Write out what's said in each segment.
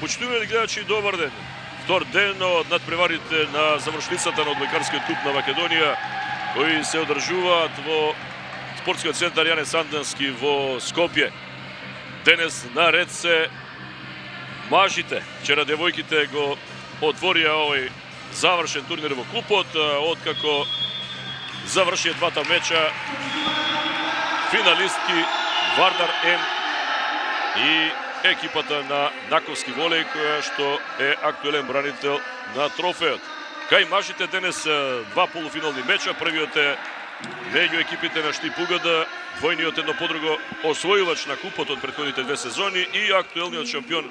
Почитувани гледачи, добар ден. Втор ден од надпреварите на завршницата на одбојкарскиот куп на Македонија, кои се одржуваат во спортскиот центар Јане Сандански во Скопје. Денес наред се мажите. Вчера девојките го отворија овој завршен турнир во купот, откако завршија двата меча финалистки Вардар М и екипата на Наковски волеј, која што е актуелен бранител на трофеот. Кај мажите денес два полуфинални меча. Првиот е меѓу екипите на Штип УГД, двојниот едно по друго освојувач на купот од претходните две сезони и актуелниот шампион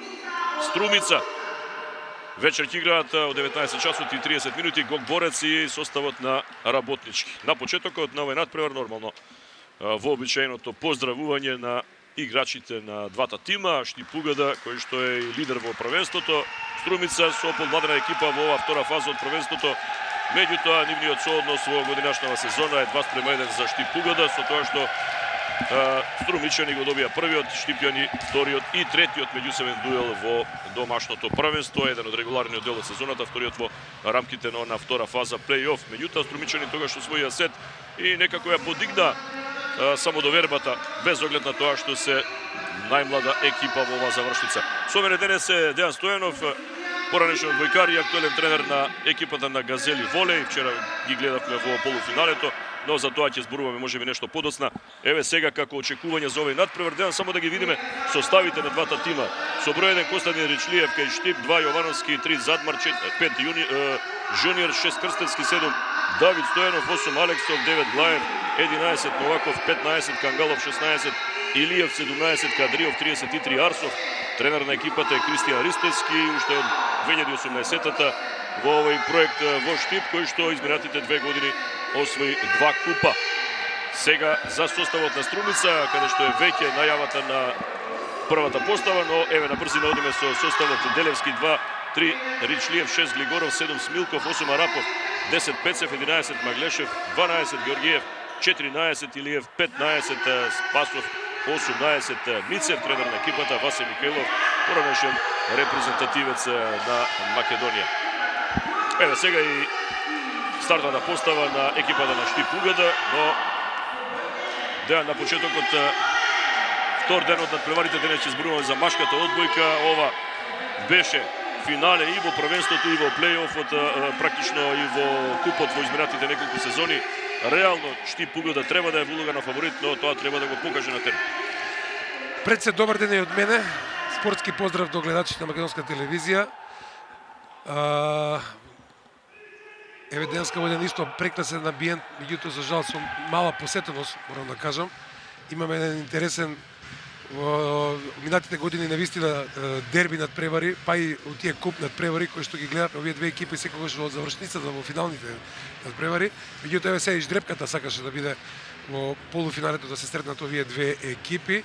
Струмица. Вечер ќе играат од 19 часот и 30 минути Гог Борец и составот на Работнички. На почетокот на овој надпревар нормално вообичаеното поздравување на играчите на двата тима, Штип УГД, кој што е лидер во првенството, Струмица со подмладена екипа во оваа втора фаза од првенството. Меѓутоа, нивниот сооднос во годинашната сезона е 2:1 за Штип УГД, со тоа што Струмичани го добија првиот, Штипјани вториот и третиот меѓусебен дуел во домашното првенство, еден од регуларниот дел од сезоната, вториот во рамките на втора фаза плей-оф. Меѓутоа, Струмичани тогаш освоија сет и некако ја подигна самодовербата, без оглед на тоа што се најмлада екипа во оваа завршница. Со мене денес е Дејан Стојанов, поранешен одбојкар и актуелен тренер на екипата на Газели волеј. Вчера ги гледавме во полуфиналето, но за тоа ќе зборуваме можеби нешто подоцна. Еве сега како очекување за овој надпревар, Дејан, само да ги видиме составите на двата тима. Со број 1 Костадин Ричлиев кај Штип, 2 Јовановски, 3 Задмар, 5 Жуниор, 6 Крстевски, 7 Давид Стојанов, 8 Алексов, 9 Глаев, 11 Новаков, 15 Кангалов, 16 Илиев, 17 Кадриов, 33 Арсов. Тренер на екипата е Кристијан Ристовски, уште од 2018-та во овој проект во Штип, кој што изминатите 2 години освои 2 купа. Сега за составот на Струмица, каде што е веќе најавата на првата постава, но еве на брзина одиме со составот: Делевски 2, 3 Ричлиев, 6 Глигоров, 7 Смилков, 8 Арапов, 10 Пецев, 11 Маглешев, 12 Георгиев, 14 Илиев, 15 Спасов, 18 Мицев. Тренер на екипата Васе Михаилов, поранешен репрезентативец на Македонија. Еве сега и стартната постава на екипата на Штип УГД, но Дејан, на почетокот втор ден од надпреварите, денес ќе зборуваме за машката одбојка. Ова беше финале и во првенството и во плей-офот, практично и во купот во изминатите неколку сезони. Реално Штип УГД треба да е во улога на фаворит, но тоа треба да го покаже на терен. Пред се добар ден и од мене. Спортски поздрав до гледачите на Македонска телевизија. Еве денеска во еден исто прекрасен амбиент, меѓутоа за жал со мала посетеност, морам да кажам. Имаме еден интересен во минатите години навистина дерби надпревари, па и од тие куп надпревари кои што ги гледавме овие две екипи секогаш во завршницата во финалните надпревари. Меѓутоа еве сега и ждрепката сакаше да биде во полуфиналето да се сретнат овие две екипи.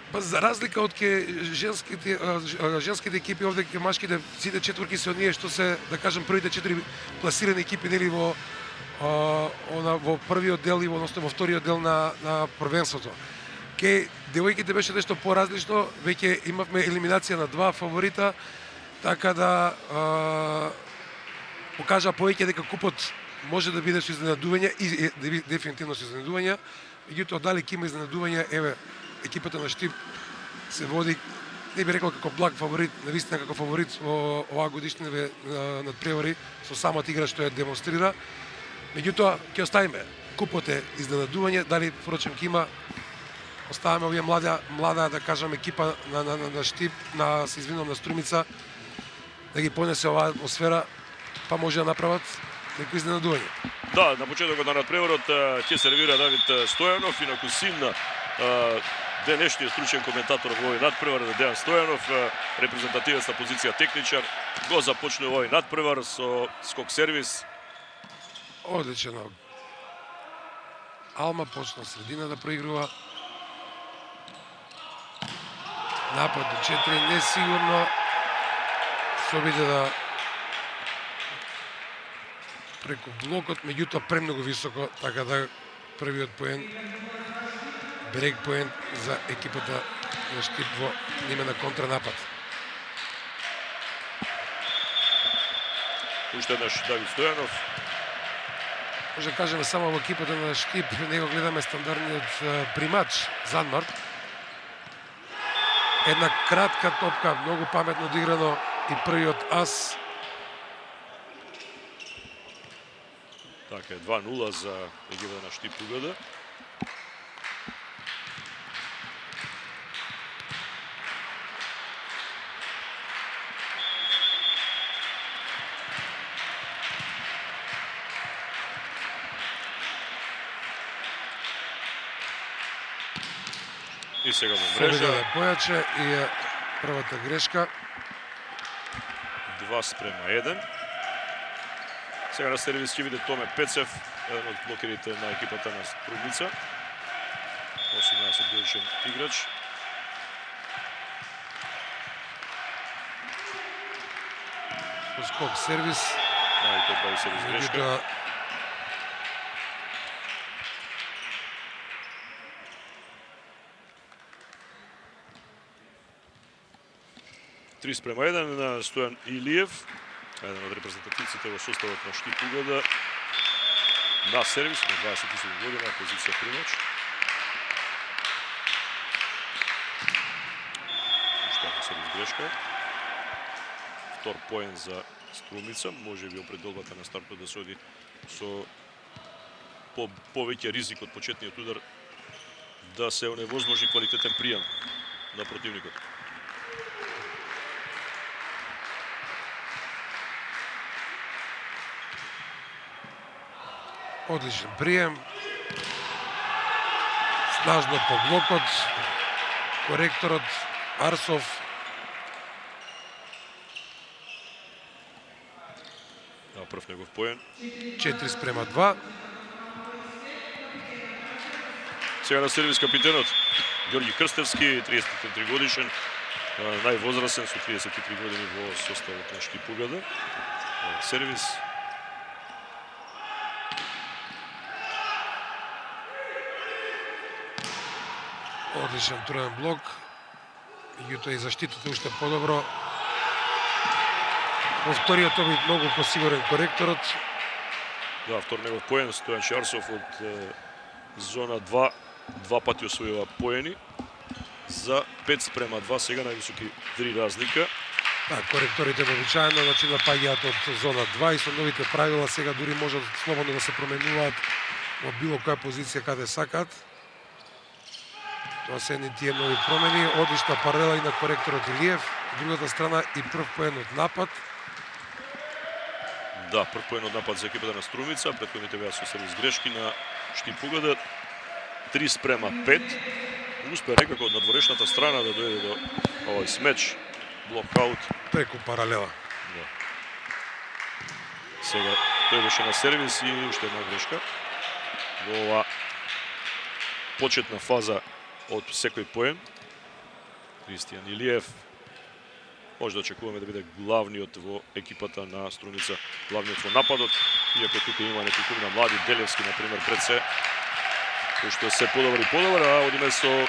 За разлика од женските екипи, овде ке машките сите четворки се од ние што се, да кажем, првите 4 пласирани екипи нели во првиот дел и во вториот дел на првенството. Ке девојките беше нешто поразлично, веќе имавме елиминација на 2 фаворита, така да покажа повеќе дека купот може да биде со изненадување и дефинитивно со изненадување. Меѓутоа, дали ќе има изненадување, еве, екипата на Штип се води, не би рекол како благ фаворит, навистина како фаворит во оваа годишна надпревари со самата игра што ја демонстрира. Меѓутоа, ќе оставиме. Купот е изненадување, дали впрочем ќе има, оставаме овие млада, да кажам, екипа на Штип, на Струмица, да ги понесе оваа атмосфера, па може да направат некои изненадување. Да, на почетокот на надпреварот ќе сервира Давид Стојанов, инаку син на денешниот стручен коментатор во овој надпревар, Дејан Стојанов, репрезентативец на позиција техничар, го започне овој надпревар со скок сервис. Одличен. Алма почна средина да проигрува. Напад до 4 несигурно. Се обиде да преку блокот, меѓутоа премногу високо, така да првиот поен, брек поен за екипата на Штип во име на контранапад. Уште еднаш Давид Стојанов. Може да кажеме само во екипата на Штип, него гледаме стандардниот примач, Занмар. Една кратка топка, многу паметно одиграно и првиот ас. Така е, 2-0 за екипата на Штип УГД. И сега во мрежа. Да појаче и првата грешка. 2:1. Сега на сервис ќе биде Томе Пецев, еден од блокерите на екипата на Струмица. 18 годишен играч. Скок сервис. И тој прави сервис грешка. 3:1 на Стојан Илиев, еден од репрезентативците во составот на Штип УГД, на сервис на 27 година, позиција примач. Уште една сервис грешка. Втор поен за Струмица, може би определбата на стартот да се оди со повеќе ризик од почетниот удар, да се оневозможи квалитетен пријам на противникот. Одличен прием. Снажно по блокот. Коректорот Арсов. Прв негов поен. 4:2. Сега на сервис капитенот Ѓорги Крстевски, 33 годишен, највозрасен со 33 години во составот на Штип УГД. Сервис. Одличен турен блок. Меѓутоа и заштитата уште подобро. Во вториот обид многу посигурен коректорот. Да, втор негов поен, Стојан Шарсов од зона 2, два пати освојува поени за 5:2, сега највисоки 3 разлика. Да, коректорите вообичаено напаѓаат од зона 2 и со новите правила сега дури можат слободно да се променуваат во било која позиција каде сакаат. Тоа се едни тие нови промени, одлична паралела и на коректорот Илиев, другата страна и прв поен од напад. Да, прв поен од напад за екипата на Струмица, претходните беа со сервис грешки на Штип УГД. 3:5. Успеа некако од надворешната страна да дојде до овој смеч, блокаут преку паралела. Да. Сега тој беше на сервис и уште една грешка. Во ова почетна фаза од секој поен. Кристијан Илиев може да очекуваме да биде главниот во екипата на Струмица, главниот во нападот, иако тука има неколкумина млади, Делевски например пред се, кој што се подобри, а одиме со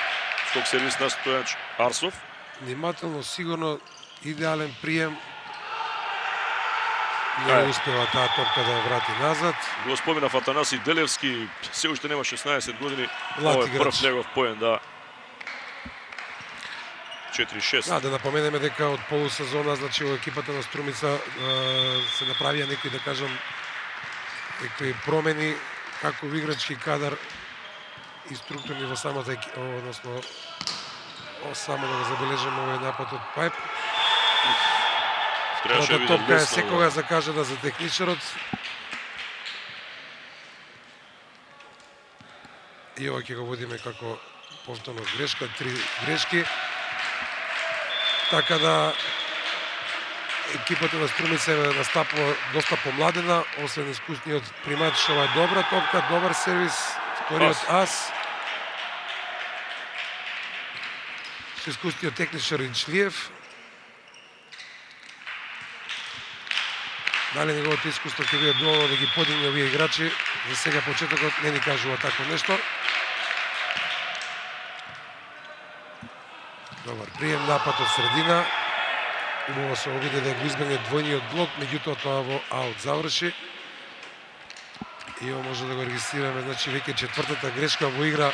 скок сервис на Стојан Арсов. Внимателно, сигурно, идеален прием. Не успева таа топка да ја врати назад. Го спомена Атанаси Делевски, се уште нема 16 години, Ова е прв негов поен, да. 4-6. Да, да напоменеме дека од полусезона, значи во екипата на Струмица се направија некои, да кажам, некои промени како во играчки кадар и структурни во самата екипа, односно само да го забележиме овој напад од Пајп. Првата топка е секогаш закажана за техничарот. И ова ќе го водиме како повторно грешка, 3 грешки. Така да екипата на Струмица е настапува доста помладена, освен искусниот примач, ова е добра топка, добар сервис, вториот ас. Со искусниот техничар Инчлиев. Дали неговото искуство ќе биде доволно да ги подигне овие играчи, за сега почетокот не ни кажува такво нешто. Добар прием, напад од средина. Убаво се обиде да го избегне двојниот блок, меѓутоа тоа во аут заврши. И ово може да го регистрираме, значи веќе четвртата грешка во игра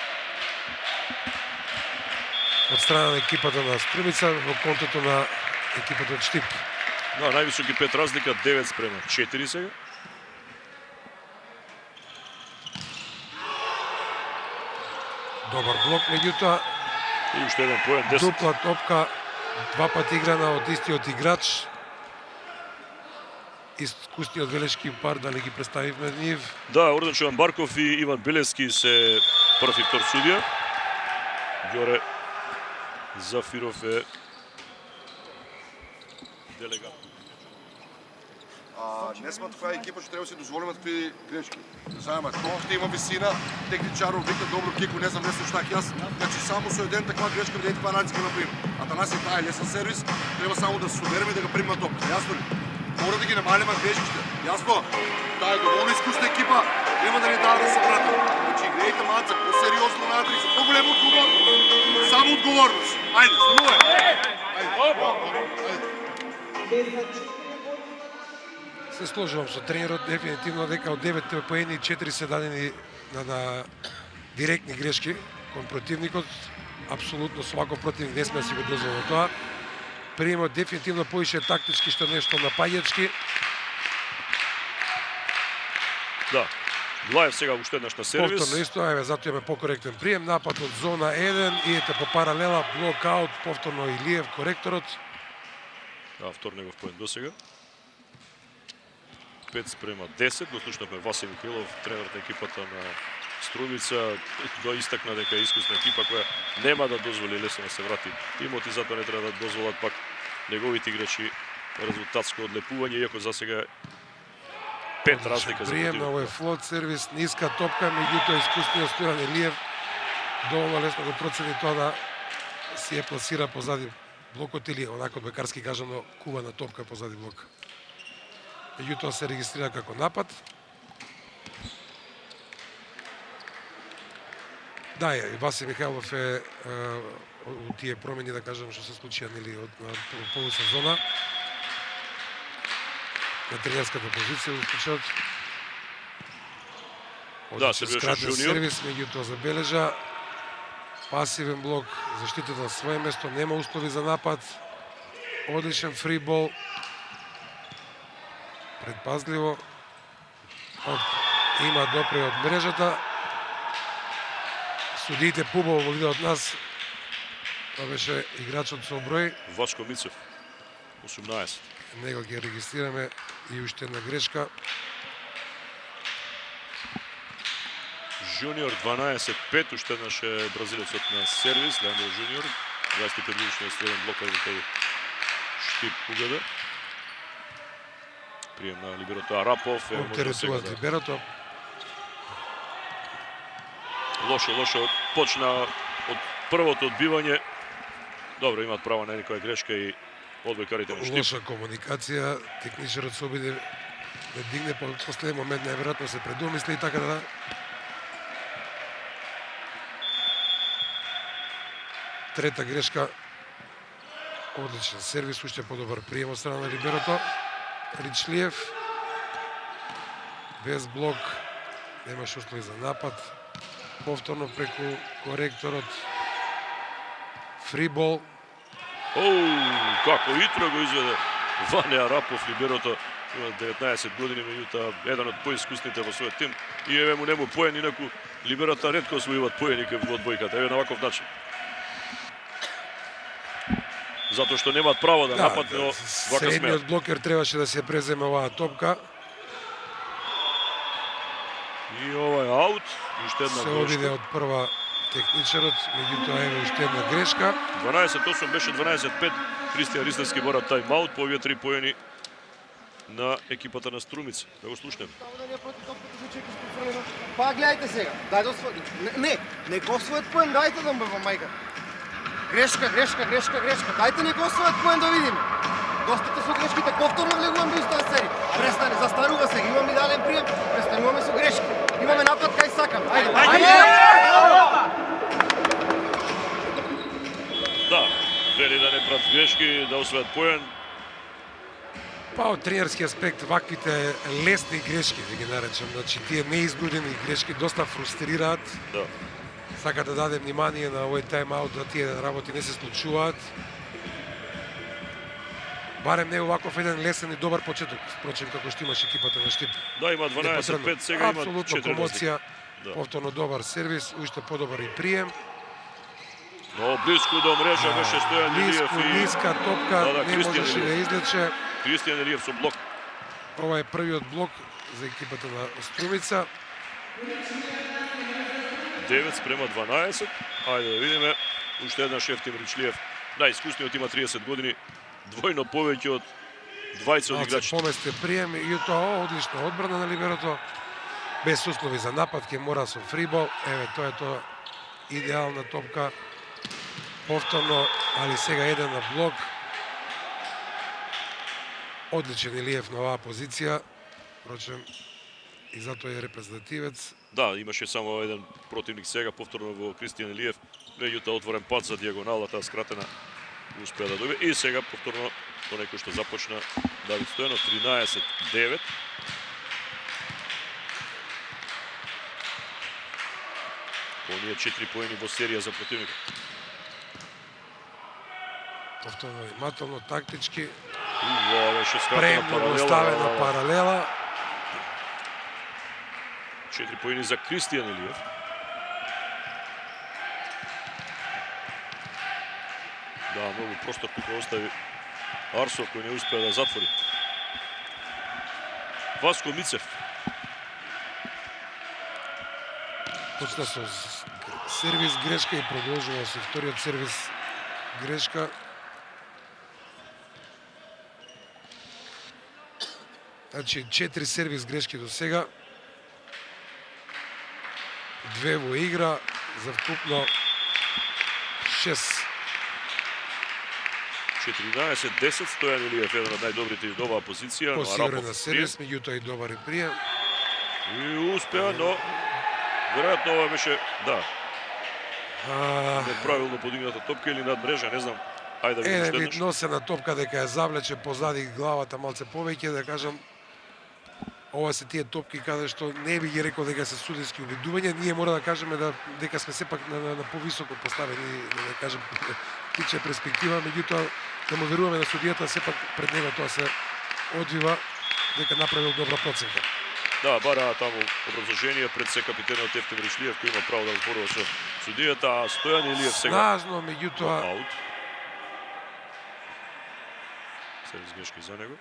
од страна на екипата на Струмица во контото на екипата од Штип. Да, највисоки 5 разлика, 9:4 сега. Добар блок, меѓутоа И уште еден поен, 10. дупла топка, два пати играна од истиот играч. Искусниот велешки пар, дали ги представивме нив. Да, Ордан Чувамбарков и Иван Белески се прв и втор судија. Ѓоре Зафиров е делегат. Не сме која екипа што треба да си дозволиме такви грешки. Заема, колкото има висина, техничаров вика добро кику, не знам што јас. Значи само со еден таква грешка бидејќи Паранци го направи. Атанаси таа е лесен сервис, треба само да се собереме и да го примаме топка. Јасно ли? Мора да ги намалиме грешките. Јасно? Таа е доволно искусна екипа, нема да ни дава да се врата. Значи играјте малце посериозно надри, со поголема одговорност. Само одговорност. Ајде, станувај. Ајде. Се сложувам со тренерот дефинитивно дека од 9 поени 4 се дадени на директни грешки кон противникот. Апсолутно свако противник не сме да си го дозволува тоа. Приемот дефинитивно поише тактички што нешто напаѓачки. Да. Глаев сега уште еднаш на сервис. Повторно исто, еве затоа имаме покоректен прием, напад од зона 1, идете по паралела, блокаут, повторно Илиев коректорот. Да, втор негов поен до сега. 5:10, го слушнавме Васил Михайлов, тренерот на екипата на Струмица, да истакна дека е искусна екипа која нема да дозволи лесно да се врати имот и затоа не треба да дозволат пак неговите играчи резултатско одлепување, иако за сега 5 разлика за прием, ово е флот сервис, ниска топка, меѓутоа искусниот Стојан Илиев доволно лесно го процени тоа да си ја пласира позади блокот или онако бекарски кажано кувана топка позади блок. Меѓутоа се регистрира како напад. Да, и Васи Михайлов е од тие промени, да кажам, што се случија нели од полусезона на тренерската позиција во случајот. Да, се беше жуниор. Сервис, меѓутоа забележа пасивен блок, заштитата на свое место, нема услови за напад. Одличен фрибол. Предпазливо. Има допре од мрежата. Судиите пубаво во видео од нас. Тоа беше играчот со број. Вачко Мицев, 18. Него ги регистрираме и уште една грешка. Жуниор 12-5, уште еднаш е бразилецот на сервис, Леандро Жуниор. 25 годишниот среден блокар во тој Штип Угада. Прием на либерото Арапов. Интересуваат либерото. Лошо почна од првото одбивање. Добро, имаат право на некоја грешка и одбојкарите на Штип. Лоша комуникација, техничарот се обиде да дигне по последен момент, најверојатно се предомисли и така да. Трета грешка. Одличен сервис, уште подобар прием од страна на либерото. Ричлиев. Без блок. Немаш услови за напад. Повторно преку коректорот. Фрибол. Како итро го изведе Ване Арапов, либерото. Има 19 години, меѓутоа еден од поискусните во својот тим. И еве му нему поен, инаку либерото ретко освојуваат поени во одбојката. Еве на ваков начин. Затоа што немаат право да напад, но вака смеат. Средниот блокер требаше да се преземе оваа топка. И ова е аут, уште една се обиде грешка. од прва техничарот, меѓутоа еве уште една грешка. 12-8 беше 12-5. Кристијан Ристевски бора тајм-аут по овие 3 поени на екипата на Струмица. Да го слушнеме. Па гледајте сега. Дај да освои. Не го освојат поен, дајте да мбава мајка. Грешка. Дајте не го освојат поен да видиме. Достате со грешките, повторно влегувам до истата серија. Престани, застанува сега, имаме идеален прием, престануваме со грешки. Имаме напад кај сакам. Ајде. Да, грешки да освојат поен. Па од тренерски аспект ваквите лесни грешки, да ги наречам, значи тие неизнудени грешки доста фрустрираат. Да. Сака да даде внимание на овој тайм-аут да тие работи не се случуваат. Барем не оваков еден лесен и добар почеток, впрочем како што имаше екипата на Штип. Да, има 12-5, сега има 4 апсолутно промоција, Да. повторно добар сервис, уште подобар и прием. Но близко до мрежа беше Стојан Илиев Близко, и ниска топка, Да, не Кристијан можеше да Илиев. излече. Кристијан Илиев со блок. Ова е првиот блок за екипата на Струмица. 9 спрема 12. Ајде да видиме. Уште една Шефтим Ричлиев. Најискусниот има 30 години. Двојно повеќе од 20 од Малце играчите. поместе прием и тоа одлична одбрана на либерото. Без услови за напад, ке мора со фрибол. Еве, тоа е тоа. Идеална топка. Повторно, али сега еден на блок. Одличен Илиев на оваа позиција. Впрочем, и затоа е репрезентативец. Да, имаше само еден противник сега, повторно во Кристијан Илиев. Меѓутоа отворен пат за дијагонала, таа скратена успеа да добие. И сега повторно до некој што започна Давид Стојанов, 13-9. Оние 4 поени во серија за противник. Повторно внимателно, тактички. Ова беше скратена Премно паралела. ставена паралела. 4 поени за Кристијан Илиев. Да, многу простор тука остави Арсов кој не успеа да затвори. Васко Мицев. Почна со сервис грешка и продолжува со вториот сервис грешка. Значи 4 сервис грешки до сега. 2 во игра, за вкупно 6. 14-10, Стојан Илиев еден од најдобрите во оваа позиција. Посигурен на сервис, меѓутоа и добар и прием. И успеа, но веројатно ова беше, да, неправилно подигната топка или над мрежа, не знам. Ајде да видиме Еден вид следнаш. носена топка дека ја завлече позади главата малце повеќе, да кажам, ова се тие топки каде што не би ги рекол дека се судиски обидувања, ние мора да кажеме дека сме сепак на повисоко поставени, да кажем, тиче перспектива, меѓутоа да му веруваме на судијата, сепак пред него тоа се одвива дека направил добра проценка. Да, бара таму образложение пред се капитенот Ефтим Ричлиев кој има право да зборува со судијата, а Стојан Илиев сега Снажно, меѓутоа аут. Сервис грешки за него.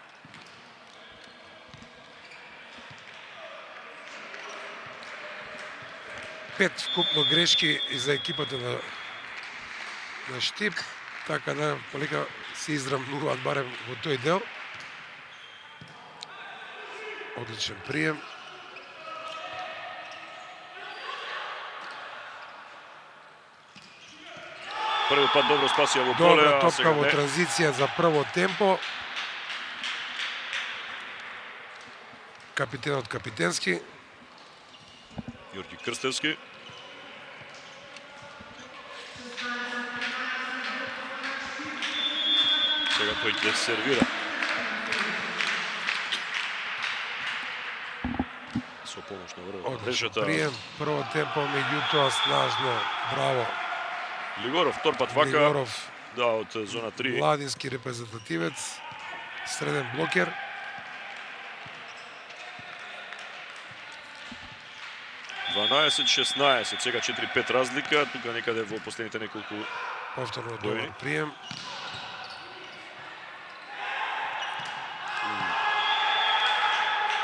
пет вкупно грешки и за екипата на Штип, така да полека се израмнуваат барем во тој дел. Одличен прием. Први пат добро спасија во поле, Добра а топка сега во не. транзиција за прво темпо. Капитенот Капитенски. Јорги Крстевски. Сега тој ќе сервира. Со помош на врвот. Одличен Мрежата. прием. Прво темпо, меѓутоа снажно. Браво. Лигоров, втор пат вака. Лигоров, Да, од зона 3. младински репрезентативец. Среден блокер. ...12-16, сега 4-5 разлика, тука некаде во последните неколку... Повторно Бој. добар прием.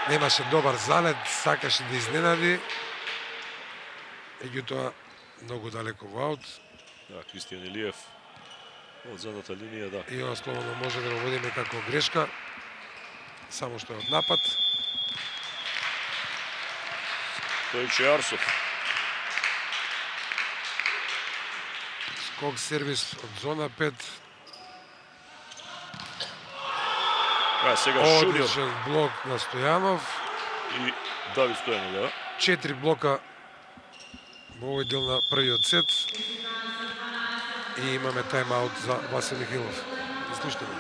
Немаше добар залет, сакаше да изненади. Меѓутоа, многу далеко во аут. Да, Кристијан Илиев од задната линија, да. И ова слободно може да го водиме како грешка. Само што е од напад. Стојче Арсов. Скок сервис од зона 5. Сега Шуниор Одличен блок на Стојанов. и Давид Стојанов, да. 4 блока во овој дел на првиот сет. И имаме тайм-аут за Васил Михилов. слуштено.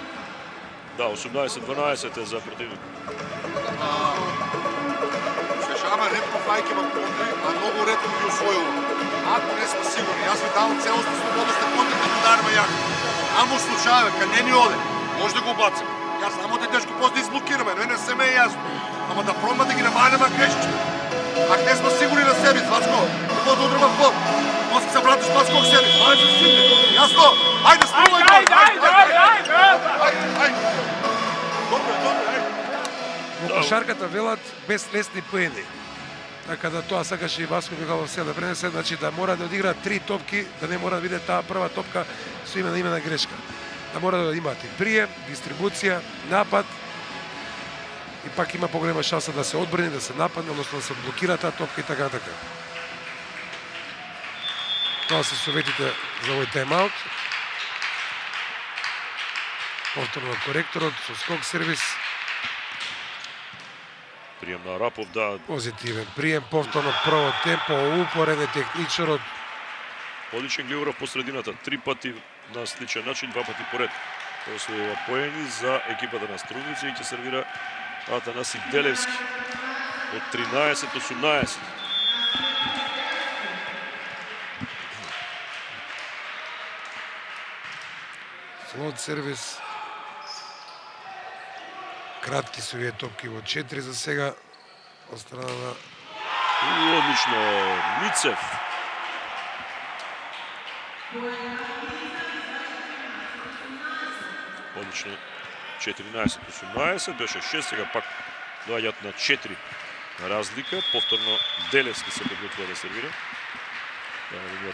Да, 18-12 е за противник. Шешама ретко фајќева контри, а многу ретко ги усвојува. Ако не сме сигурни, јас ви давам целосно слобода сте контрите да ударува јако. Амо случајове, кај не ни оде, може да го бацам. Јас знам оде тешко после да изблокираме, не се ме е јасно. Ама да пробаме да ги намалиме грешките. Ако не сме сигурни на себе, Вачко, да да удрама фол. После се вратиш Вачко к себе, това е за силни. Јасно, ајде струвај гол! Ајде! Добре, Во кошарката велат без лесни поени. Така да тоа сакаше и Васко Михайлов сега да пренесе, значи да мора да одигра 3 топки, да не мора да биде таа прва топка со имена грешка. Да мора да имате прием, дистрибуција, напад и пак има поголема шанса да се одбрани, да се нападне, односно да се блокира таа топка и така така. Тоа се советите за овој тайм-аут. Повторно коректорот со скок сервис. Прием на Арапов, да. Позитивен прием, повторно прво темпо, упорен е техничарот. Одличен Гливоров по средината, 3 пати на сличен начин, 2 пати поред. Освојува поени за екипата на Струмица и ќе сервира Атанаси Делевски од 13-18. Слот сервис. Кратки се овие топки во 4 за сега од страна на Одлично, Мицев. Одлично, 14-18, беше 6, сега пак доаѓаат на 4 разлика. Повторно Делевски се подготвува да сервира.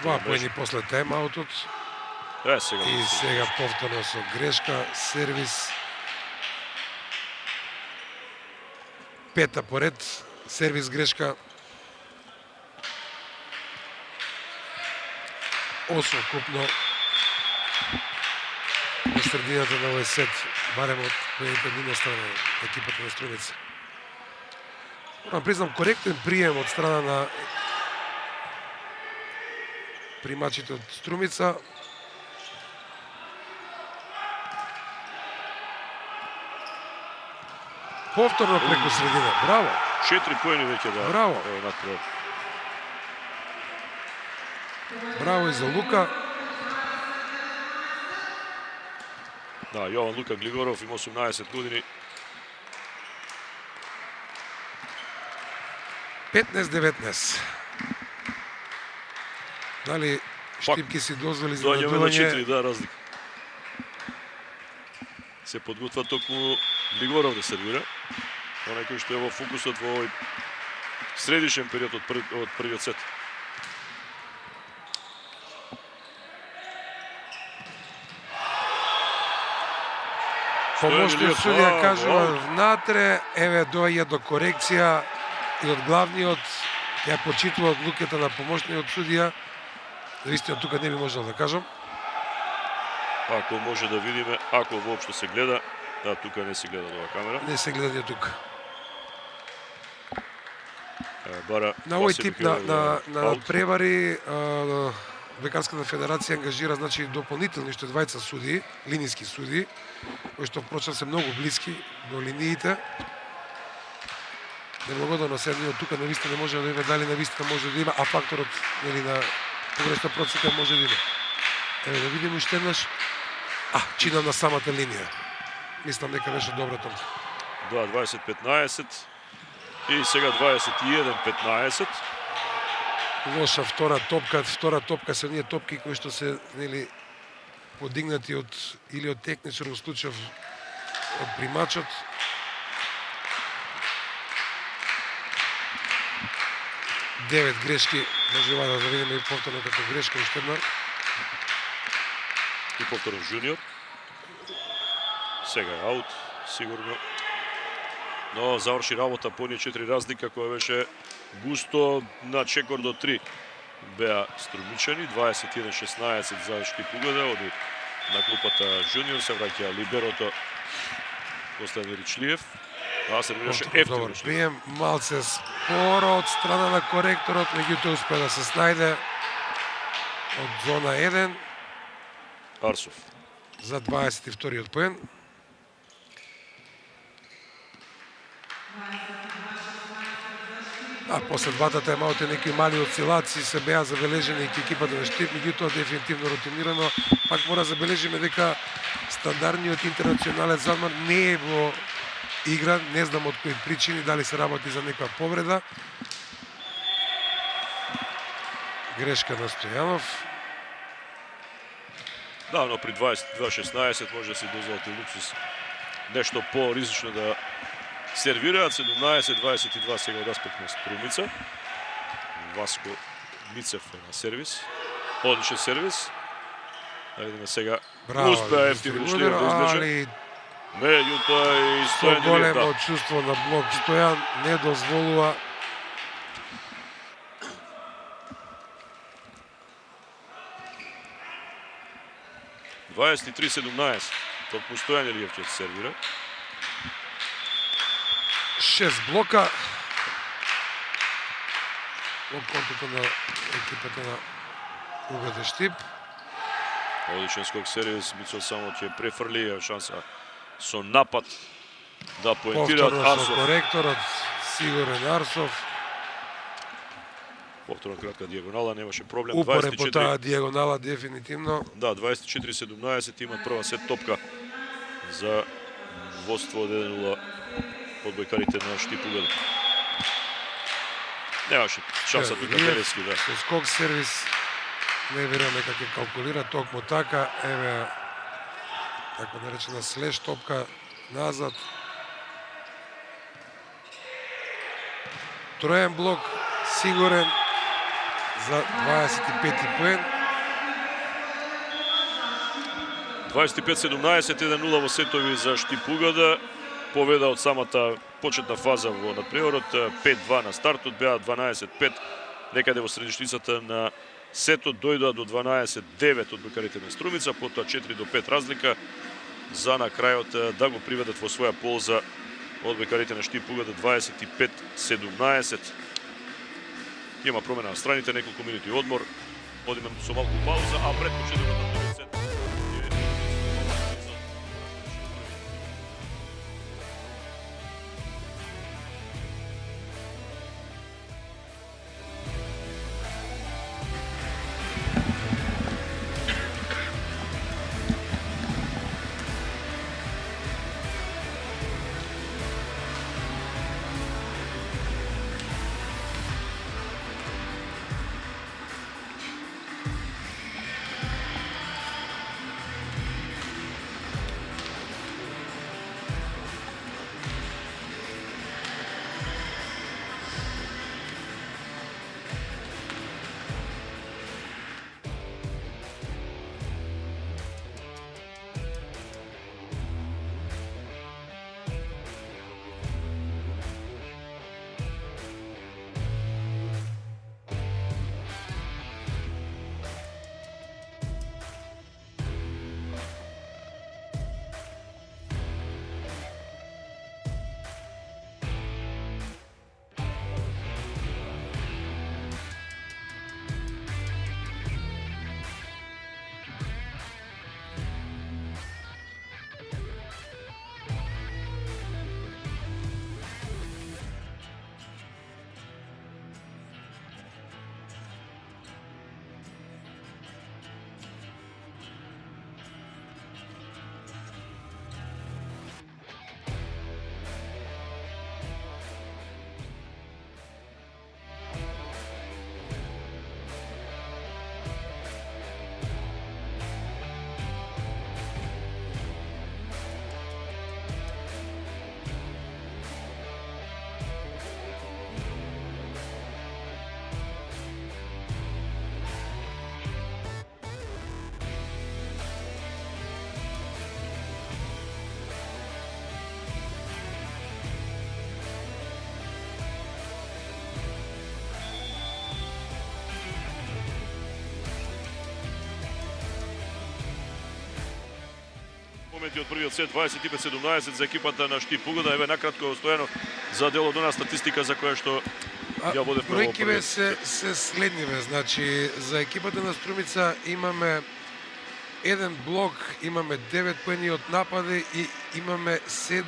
два поени после тайм-аутот. И сега повторно со грешка, сервис. Пета поред, сервис грешка. 8 купно на средината на овој сет, барем од поените нина страна на екипата на Струмица. Морам признам коректен прием од страна на примачите од Струмица. Повторно преку средина. Браво. 4 поени веќе да. Браво. Надпред. Браво и за Лука. Да, Јован Лука Глигоров има 18 години. 15-19. Дали Штипки си дозволи за Доаѓаме на 4, надување? да, разлика. Се подготвува токму Глигоров да сервира. Онај кој што е во фокусот во овој средишен период од првиот сет. Помошниот судија кажува внатре, еве доаѓа до корекција и од главниот, ја почитува одлуката на помошниот судија. Вистина тука не би можел да кажам. Ако може да видиме, ако воопшто се гледа, да, тука не се гледа ова камера. Не се гледа тука. Бара На овој тип на превари Векарската федерација ангажира значи дополнителни уште двајца судии, линиски судии, кои што впрочем се многу блиски до линиите. Неблагодарно седниот тука навистина не може да има, дали навистина може да има, а факторот нели на погрешна процека може да има. Еве да видиме уште еднаш. Чина на самата линија. Мислам дека беше добра топка. Да, 20-15 и сега 21-15. Лоша втора топка се оние топки кои што се нели подигнати од или од техничар, во случај од примачот. Девет грешки, може да видиме и повторно како грешка уште една. И повторно Жуниор. Сега е аут, сигурно. Но заврши работа по оние 4 разлика која беше густо на чекор до 3. Беа Струмичани, 21-16 завршки погода, оди на клупата Жуниор, се враќа либерото Костан Иричлиев. Се беше ефтино. Прием, малце споро од страна на коректорот, меѓутоа успе да се снајде од зона 1. Арсов. за 22-иот поен. После двата тайм-аути некои мали осцилации се беа забележени и екипата на Штип, меѓутоа дефинитивно рутинирано. Пак мора да забележиме дека стандардниот интернационален задмор не е во игра, не знам од кои причини, дали се работи за некоја повреда. Грешка на Стојанов. Да, но при 22-16 може да си дозволите луксус нешто по-ризично да сервираат. 17-22 сега од аспект на Струмица. Васко Мицев е на сервис. Одличен сервис. Да видиме сега. Успеа ефтино Шлиер да излече. Меѓутоа и Стојан Со големо чувство на блок Стојан не дозволува. Токму Стојан Илиевчев сервира. 6 блока во контото на екипата на УГД Штип. Одличен скок сервис, Мицо само ќе префрли шанса со напад да поентираат Повторно со Арсов. коректорот Сигурен Арсов. Повторно кратка дијагонала, немаше проблем. Упоре по 24. таа дијагонала дефинитивно. Да, 24-17 има прва сет топка за водство од 1-0 одбојкарите на Штип УГД. Немаше шанса тука Белески, да. Со скок сервис не верувам дека ќе калкулира токму така. Еве така наречена слеш топка назад. Троен блок Сигурен за 25 поен. 25-17, 1-0 во сетови за Штип УГД. Победа од самата почетна фаза во надпреварот, 5-2 на стартот, беа 12-5 некаде во средишницата на сетот, дојдоа до 12-9 од букарите на Струмица, потоа 4-5 разлика за на крајот да го приведат во своја полза од бекарите на Штип УГД 25-17. Има промена на страните, неколку минути одмор. Одиме со малку пауза, а пред почетокот на вториот сет моменти од првиот сет, 25-17 за екипата на Штип УГД. Еве накратко Стојанов за дел од она статистика за која што ја водев прво. Бројкиве се следниве, значи за екипата на Струмица имаме еден блок, имаме 9 поени од напади и имаме 7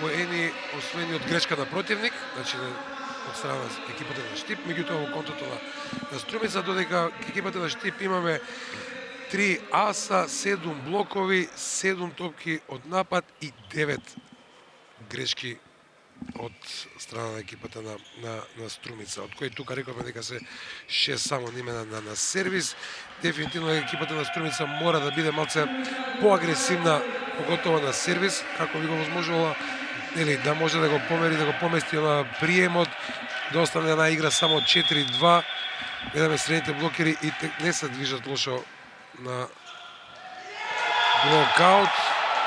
поени освоени од грешка на противник, значи од страна на екипата на Штип, меѓутоа во контото на Струмица, додека екипата на Штип имаме 3 аса, 7 блокови, 7 топки од напад и 9 грешки од страна на екипата на Струмица, од кои тука рековме дека се 6 само нимена на сервис. Дефинитивно екипата на Струмица мора да биде малце поагресивна, поготово на сервис, како би го возможувала, нели, да може да го помери, да го помести на приемот, да остане една игра само 4-2. Гледаме средните блокери и не се движат лошо на блокаут.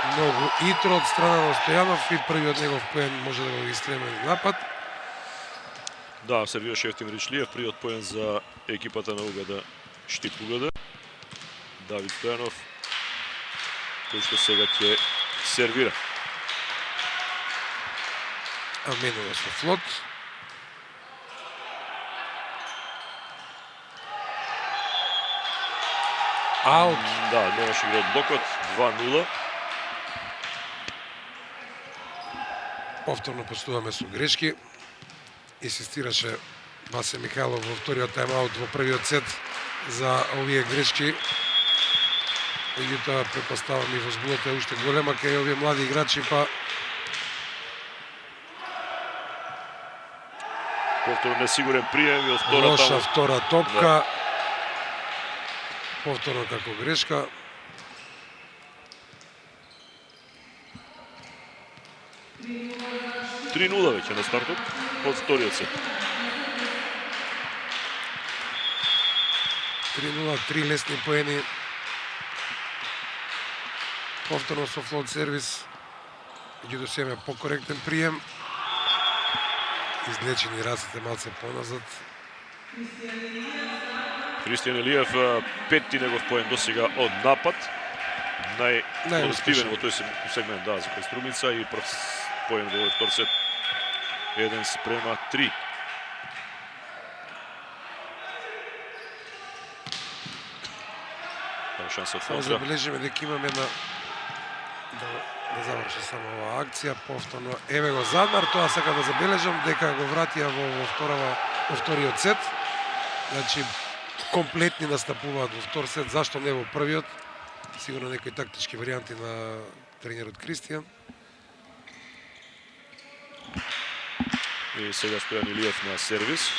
Многу итро од страна на Стојанов и првиот негов поен може да го истреме напад. Да, сервираше Ефтим Ричлиев, првиот поен за екипата на УГД Штип УГД. Давид Стојанов, кој што сега ќе сервира. Аменува со флот. Аут. Да, немаше игра од блокот, 2-0. Повторно постуваме со грешки. Инсистираше Васе Михайлов во вториот тайм-аут во првиот сет за овие грешки. Меѓутоа, претпоставам и возбудата е уште голема кај овие млади играчи, па Повторно несигурен прием и од втора лоша таму. втора топка. Повторно како грешка. Да. 3-0 веќе на стартот од вториот сет. 3-0, 3 лесни поени. Повторно со флот сервис. Меѓутоа се има покоректен прием. Излечени раците малце поназад. Кристијан Елиев, петти негов поен досега од напад. Најпродуктивен во тој сегмент, да, за кој Струмица и прв поен во втор сет. 1-3. Шанса од Само контра. забележиме дека имаме да заврши само оваа акција, повторно еве го Задмар, тоа сакам да забележам дека го вратија во вториот сет. Значи комплетни настапуваат во втор сет, зашто не во првиот? Сигурно некои тактички варијанти на тренерот Кристијан. И сега Стојан Илиев на сервис.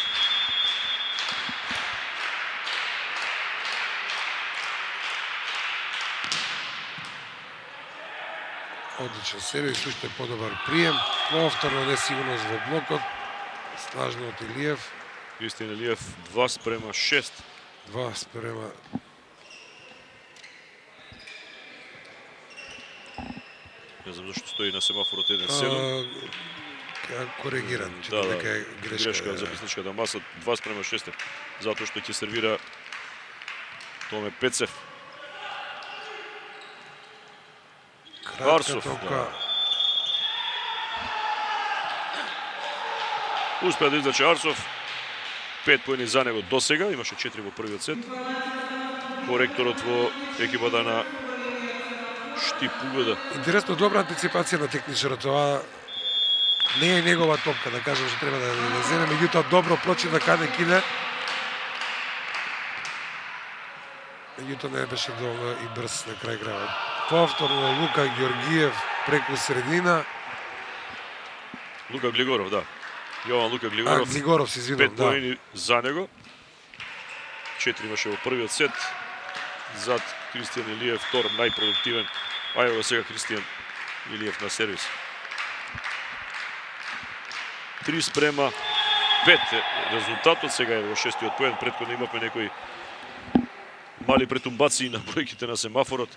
Одличен сервис, уште подобар прием. Повторно несигурност во блокот. Снажно од Илиев. Кристијан Илиев 2-6. 2 Не знам зашто стои на семафорот 1-7. Коригиран, Да, дека е грешка грешка. записничката маса, 2-6, затоа што ќе сервира Томе Пецев. Кратка Арсов, топка. да. Успеа да излече Арсов. 5 поени за него досега, имаше 4 во првиот сет. Коректорот во екипата на Штип УГД. Интересно, добра антиципација на техничарот. Това не е негова топка, да кажам што треба да земе, меѓутоа добро прочита каде киде. Меѓутоа не беше доволно и брз на крај крајот. Повторно Лука Ѓоргиев преку средина. Лука Глигоров, да. Јован Лука Глигоров. Глигоров, се извинувам, 5 да. поени за него. 4 имаше во првиот сет. Зад Кристијан Илиев, втор најпродуктивен. А ево сега Кристијан Илиев на сервис. 3-5 резултатот, сега е во шестиот поен. Претходно имавме некои мали претумбации на бројките на семафорот.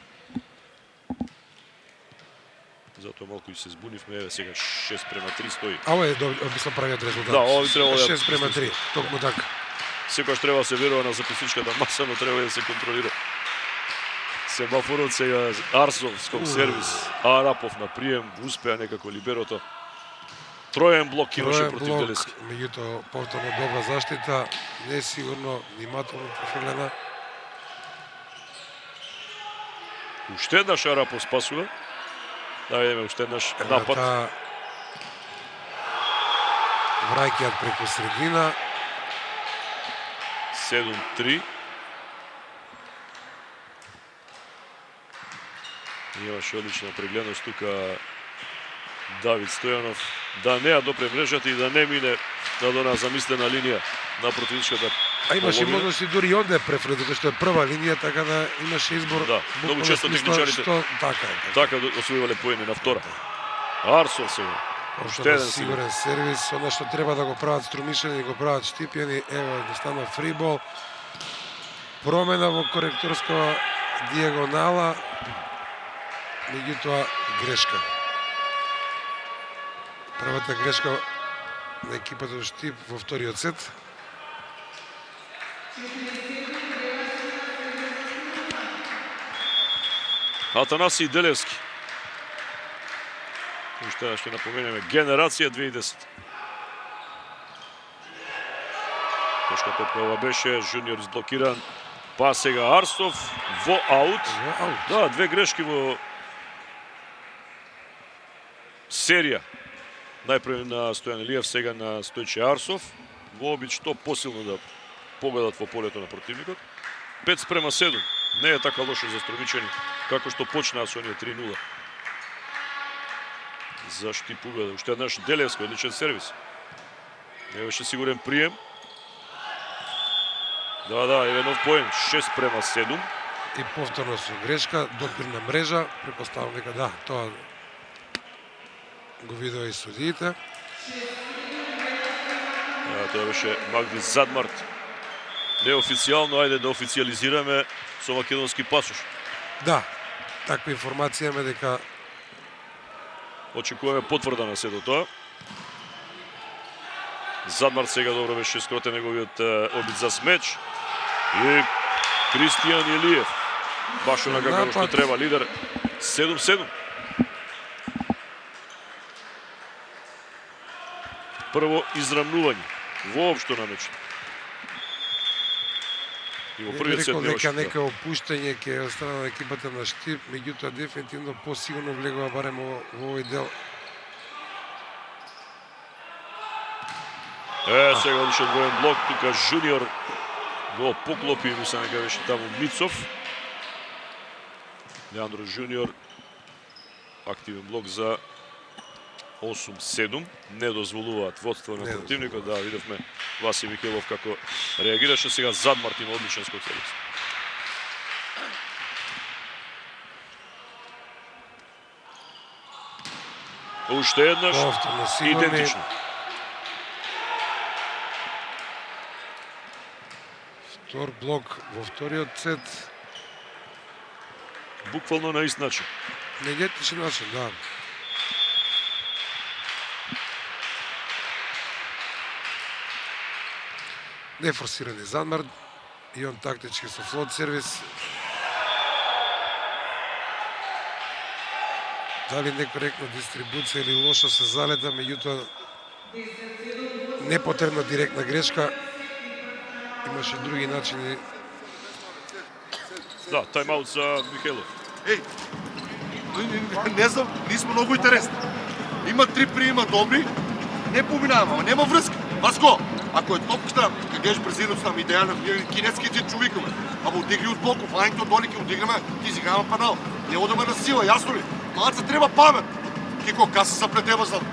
Затоа малку и се збунивме, еве сега 6-3 стои. А ова е мислам правиот резултат. Да, ова би требало да 6-3, токму така. Секојаш треба да се верува на записничката маса, но треба и да се контролира. Семафорот сега Арсов, скок сервис, Арапов на прием, успеа некако либерото. Троен блок имаше против Делески. Меѓутоа повторно добра заштита, несигурно, внимателно профрлена. Уште еднаш Арапов спасува. Да видиме уште еднаш напад. Враќаат преку средина. 7-3. Имаше одлична прегледност тука Давид Стојанов. Да не ја допре мрежата и да не мине над она замислена линија на противничката. А имаше можности дури и онде префред, затоа што е прва линија, така да имаше избор. Да, многу често техничарите така освојувале поени на втора. Арсов сега. Уште еден сигурен сервис, она што треба да го прават Струмишани, го прават Штипјани. Ево, да стана фрибол. Промена во коректорскава дијагонала, меѓутоа грешка. Првата грешка на екипата од Штип во вториот сет. Атанасий Делевски. Уште да ще напоменеме генерација 2010. Тешка топка ова беше, Жуниор изблокиран. Па сега Арсов во аут. Да, две грешки во серија. Најпрво на Стојан Илиев, сега на Стојче Арсов. Во обид што посилно да погодат во полето на противникот. 5:7. Не е така лошо за Струмичани, како што почнаа со оние 3:0. За Штип убеда. Уште еднаш Делевски, одличен сервис. Не беше сигурен прием. Да, еве нов поен, 6:7. И повторно со грешка, допирна мрежа, претпоставам дека да, тоа го видоа и судиите. Тоа беше Магди Задмарт. Неофицијално, ајде да официјализираме со македонски пасош. Да, таква информација ме дека очекуваме потврда на сето тоа. Задмарт сега добро беше скротен неговиот обид за смеч. И Кристијан Илиев. Баш онака како што треба, лидер. 7:7. Прво израмнување воопшто на мечот. И во првиот сет не дека нека опуштање ќе од страна на екипата на Штип, меѓутоа дефинитивно посигурно влегува барем во овој дел. Сега одличен воен блок, тука Жуниор го поклопи, мислам дека беше таму Мицов. Леандро Жуниор, активен блок за 8:7. Не дозволуваат водство на противникот. Да, видовме Васи Михелов како реагираше. Сега Задмарт има одличен скок сервис. Уште еднаш идентично. Втор блок во вториот сет. Буквално на ист начин. На идентичен начин, да. Нефорсирани Задмарт и он тактички со флот сервис. Дали некоректна дистрибуција или лошо се залета, меѓутоа непотребна директна грешка. Имаше други начини. Да, тајм-аут за Михелов. Не знам, нисмо многу интересни. Има 3 приема добри, не поминаваме, нема врска. Васко, ако е топката, кога геш брзиноц нам идеја на кинетски ти човекаме, ама одигри од блоков, ајнто од доле ке одиграме, ти изиграваме панал. Не одаме на сила, јасно ли? Малаца треба памет. Кико, каса са пред тебе знам.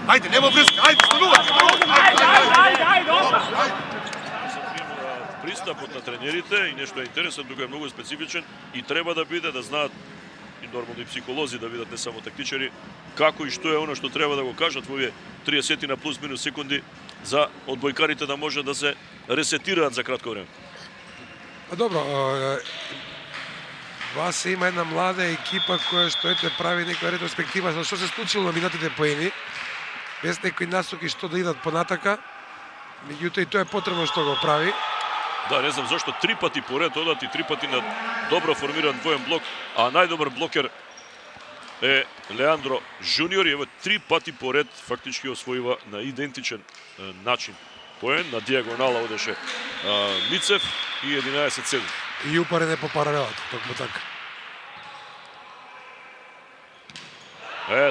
Ајде, нема врска, ајде, стануваш! Пристапот на тренерите и нешто е интересно, тука е многу специфичен и треба да биде, да знаат и нормално и психолози да видат, не само тактичари, како и што е оно што треба да го кажат во овие 30 на плюс минус секунди за одбојкарите да може да се ресетираат за кратко време. Добро, Васе има една млада екипа која што прави некоја ретроспектива за што се случило на минатите поени, без некои насоки што да идат понатака, меѓутоа и тоа е потребно што го прави. Да, не знам зашто 3 пати поред одат и 3 пати на добро формиран двоен блок, а најдобар блокер е Леандро Жуниор и ево 3 пати поред фактички освојува на идентичен начин поен, на дијагонала одеше Мицев и 11-7. и упарене по паралелата, токму така.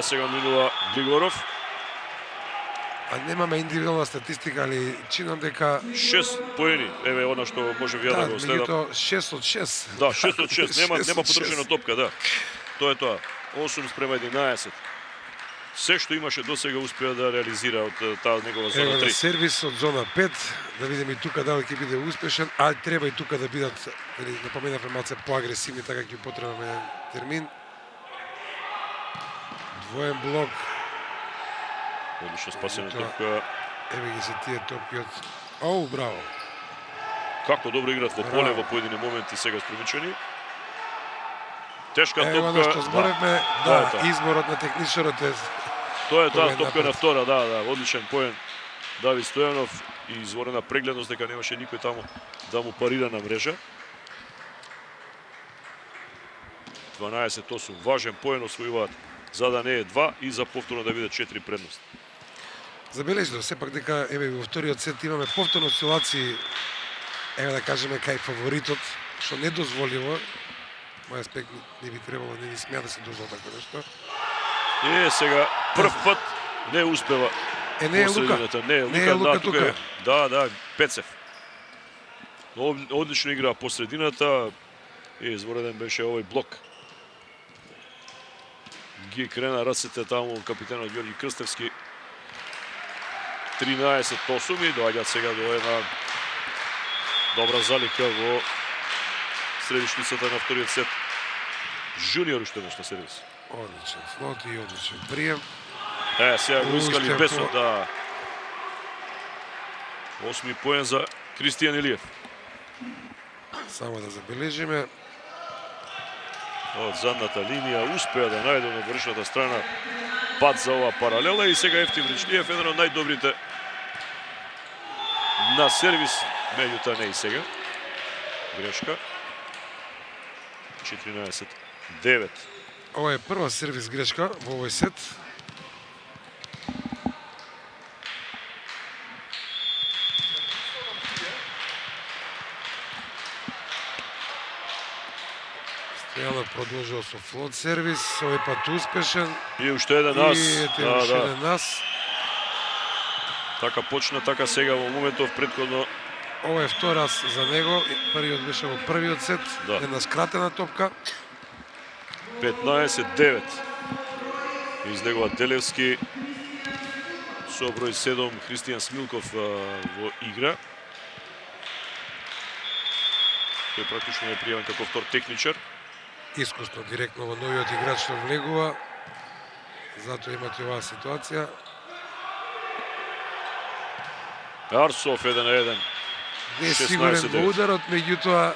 Сега минува Григоров. А немаме индивидуална статистика, али чинам дека 6 поени. Еве она што може ја да го следам. меѓутоа 6 од 6. Да, 6 од 6. Нема 6 нема од 6. потрчена топка, да. Тоа е тоа. 8:11. Се што имаше досега успеа да реализира од таа негова зона Ево на 3. сервис од зона 5, да видиме и тука дали ќе биде успешен, а треба и тука да бидат, нели, напоменавме малце поагресивни, така ќе потребаме еден термин. Двоен блок. Одлично спасена Тоа- топка. Еве ги се тие топки од... Оу, браво. Како добро играт во поле Браво. во поедини моменти сега струмичани. Тешка Ево топка. она што зборевме, тоа е да, тоа. изборот на техничарот е... Тоа е таа Поен топка напред. на втора, да, одличен поен. Давид Стојанов и изворена прегледност дека немаше никој таму да му парира на мрежа. 12-8, важен поен освојуваат за да не е 2 и за повторно да биде 4 предност. Забележно, сепак дека, еве, во вториот сет имаме повторно ситуации, еве да кажеме, кај фаворитот, што недозволиво, мој аспект не би требало, не ни смеа да се дозволи така нешто. Сега прв пат не успева. Не е Лука. посредината. Не е Лука, Не е Лука да, тука е. тука. Да, Пецев. Одлично игра посредината. Извореден беше овој блок. Ги крена рацете таму капитенот Ѓорги Крстевски. 13-8 и доаѓаат сега до една добра залика во средишницата на вториот сет. Жуниор уште нешто сервис. Одличен флот и одличен прием. Сега го искали Уште Бесо, по- да. 8 поен за Кристијан Илиев. Само да забележиме. Од задната линија успеа да најде на вршната страна пат за ова паралела и сега Ефтим Ричлиев, еден од најдобрите на сервис, меѓутоа не и сега. Грешка. 14-9. Ова е прва сервис грешка во овој сет. Стојанов продолжува со флот сервис, овој пат успешен. И уште еден нас. И ете Да, уште да. еден нас. Така почна, така сега во моментов предходно. Ова е втор раз за него. Првиот беше во првиот сет. Да. Една скратена топка. 15-9. Излегува Делевски со број 7 Христијан Смилков во игра. Тој практично е пријавен како втор техничар. Искусно директно во новиот играч што влегува. Затоа имате оваа ситуација. Арсов 1-1. Не е сигурен 16-9. во ударот, меѓутоа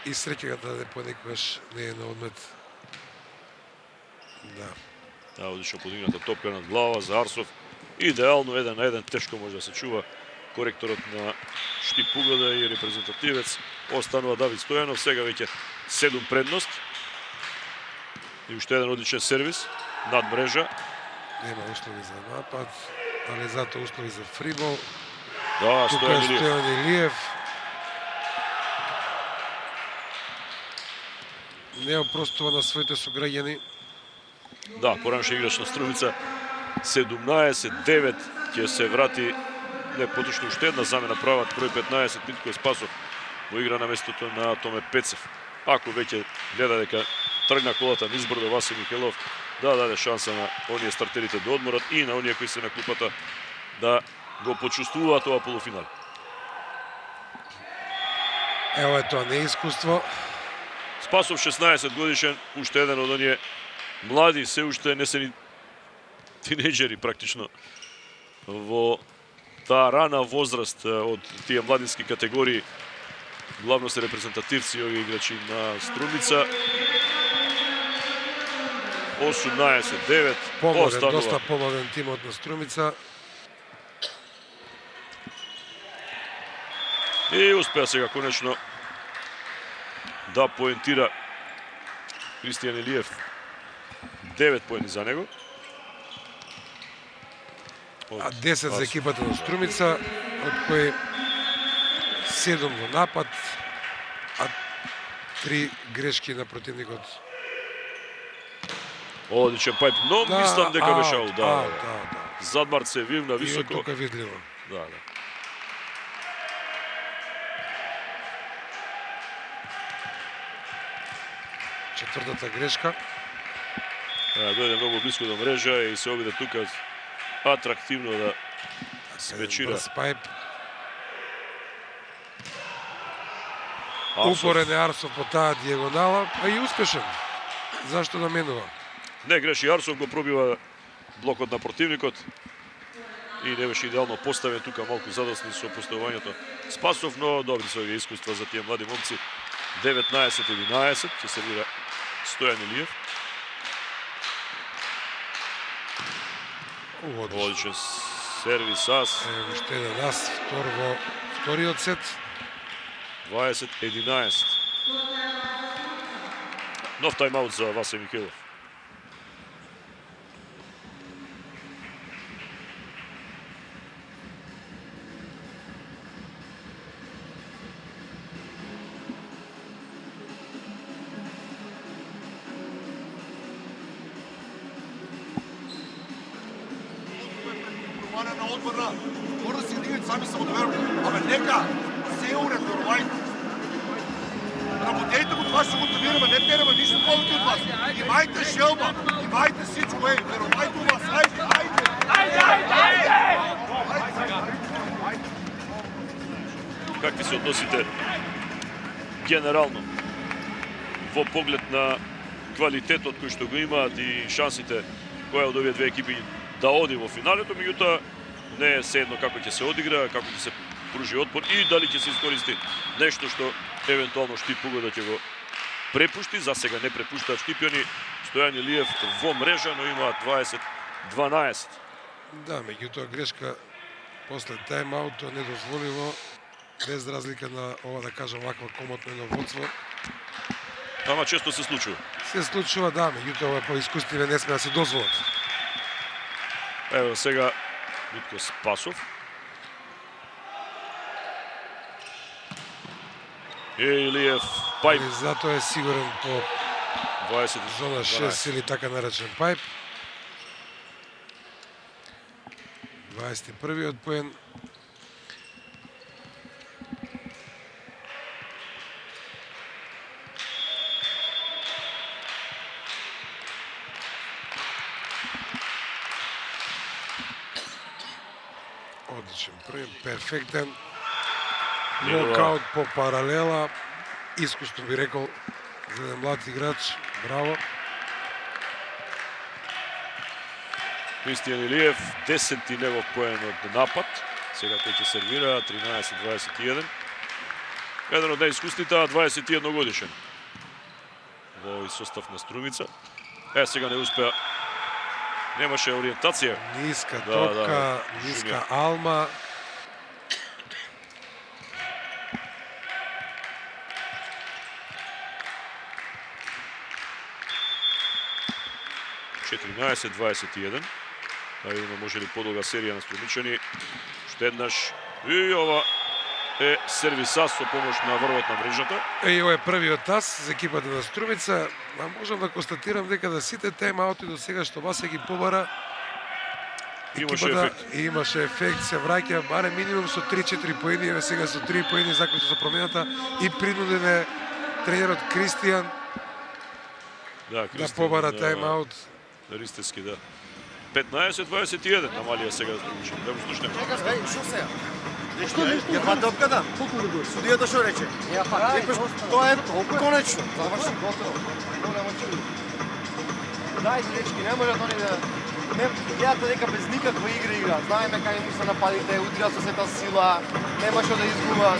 и среќата да понекогаш не е на одмет. Да. Да, одлично подигната топка над глава за Арсов. Идеално 1-1, тешко може да се чува. Коректорот на Штип Угода и репрезентативец останува Давид Стојанов, сега веќе 7 предност. И уште еден одличен сервис над мрежа. Нема услови за напад, али затоа услови за фрибол. Да, Тука е Стојан Илиев. Стојан Илиев. Не опростува на своите сограѓани. Да, поранеше играч на Струмица. 17-9 ќе се врати, не поточно уште една замена прават број 15 Митко Спасов во игра на местото на Томе Пецев. Ако веќе гледа дека тргна колата низ брдо Васи Михелов, да даде шанса на оние стартерите до одморот и на оние кои се на клупата да го почувствуваат ова полуфинал. Ево е тоа неискуство. Спасов 16 годишен, уште еден од оние млади, се уште не се ни тинејџери практично во таа рана возраст од тие младински категории. Главно се репрезентативци овие играчи на Струмица. 18-9 Помоден, останува. доста помоден тимот на Струмица. И успеа сега конечно да поентира Кристијан Илиев. 9 поени за него. А 10 за екипата на Струмица, од кои 7 во напад, 3 грешки на противникот. Одличен Пајп, но мислам дека беше аут, да. Да. Задмар се вивна И високо. тука видливо. Да. Четвртата грешка. Дојде многу близко до мрежа и се обиде тука атрактивно да спечира. Пајп. Арсов. Упорен е Арсов по таа дијагонала, а и успешен. Зашто да менува? Не греши, Арсов го пробива блокот на противникот и не беше идеално поставен тука, малку задосни со поставувањето Спасов, но добри се овие искуства за тие млади момци. 19-11 ќе сервира Стојан Илиев. Одличен сервис ас. Уште еден ас, во вториот сет. 20-11. Нов тайм-аут за Васе Михелов. На одборна, мора да се дигнат сами самодоверно. Абе, нека се уредно, работејте го това, што го тренираме, не тераме ништо повеќе од вас. Имајте желба, имајте сичко, верувајте у вас, ајде! Какви се односите генерално во поглед на квалитетот кој што го имаат и шансите која од овие две екипи да оди во финалето, меѓутоа не е се едно како ќе се одигра, како ќе се пружи отпор и дали ќе се искористи нешто што евентуално Штип Угода ќе го препушти. За сега не препуштаат Штипјани. Стојан Илиев во мрежа, но имаат 20-12. Да, меѓутоа грешка после тајм-аутот недозволиво, без разлика на ова, да кажам, ваква комотно едно водство. Ама често се случува. Се случува, да, меѓутоа ова поискустиве не сме да се дозволат. Ево сега Митко Спасов. Илиев, Пајп. И затоа е сигурен по 20 зона 6 или така наречен Пајп. 21-иот поен. Одличен прием, перфектен. Нокаут по паралела. Искусно би рекол за еден млад играч. Браво. Кристијан Илиев, 10-ти негов поен од напад. Сега тој ќе сервира 13-21. Еден од најискусните, 21 годишен. Во овој состав на Струмица. Сега не успеа. Немаше ориентација. Ниска топка, ниска алма. Четирнаесет, 21. Да видиме може ли подолга серија на Струмичани. Уште еднаш. И ова е сервисас со помош на врвот на мрежата. Ова е првиот тас за екипата на Струмица. Можам да констатирам дека да сите тајм-аути до сега што Васе ги побара, имаше ефект, се враќа барем минимум со 3-4 поени, еве сега со 3 поени заклучно со промената и принуден е тренерот Кристијан да побара тајм-аут. Ристески, да. 15-21, намалија сега да струмичи. Да го слушнем. Чекаш, шо сега? Ја фати топката? Судијата шо рече? Ја фати. Тоа е конечно. Заврши, готово. Дај, дечки, не може тони да... Гледате дека без никаква игра. Знаеме кај му се нападите, удира со сета сила, нема шо да изгуба.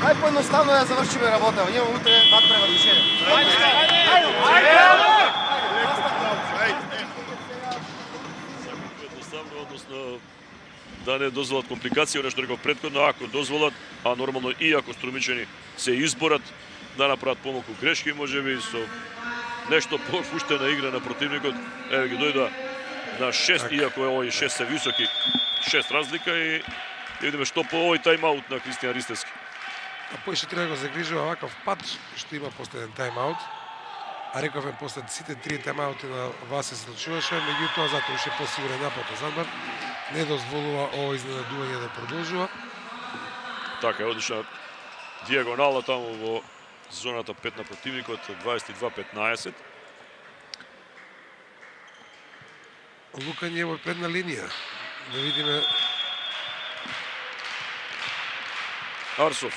Ај поедноставно да завршиме работа. Имаме утре надпревар вишење. Едноставно, односно да не дозволат компликации, нешто реков претходно, ако дозволат, а нормално и ако Струмичани се изборат да направат помалку грешки, можеби со нешто повуштена игра на противникот, еве ги дојда на 6, иако е овој 6 се високи, 6 разлика и видиме што по овој тајм-аут на Кристијан Ристевски. а поише треба да го загрижува ваков пат што има последен тайм-аут. А рековме после сите три тайм-аути на Васе се случуваше, меѓутоа затоа уште посигурен напад на Занбар не дозволува ово изненадување да продолжува. Така е, одлична дијагонала таму во зоната 5 на противникот, 22-15. Лукање во предна линија. Да видиме Арсов.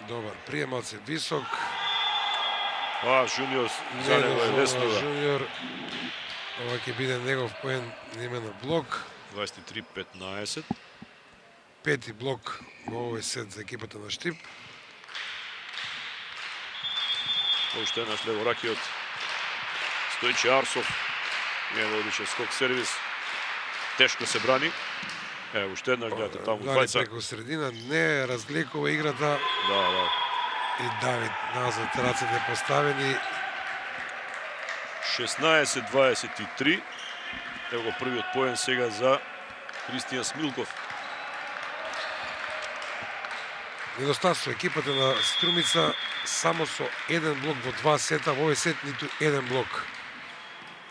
добар прием, малце висок. Жуниор за него е лесно. Жуниор. Ова ќе биде негов поен на име на блок. 23-15. Пети блок во овој сет за екипата на Штип. Уште еднаш леворакиот Стојче Арсов. Има одличен скок сервис. Тешко се брани. Ево, уште еднаш гледате таму двајца. Преку средина не разлекува играта. Да. И Давид назад, рацете поставени. 16-23. Ево го првиот поен сега за Христијан Смилков. Недостатство екипата на Струмица само со еден блок во два сета, во овој сет ниту еден блок.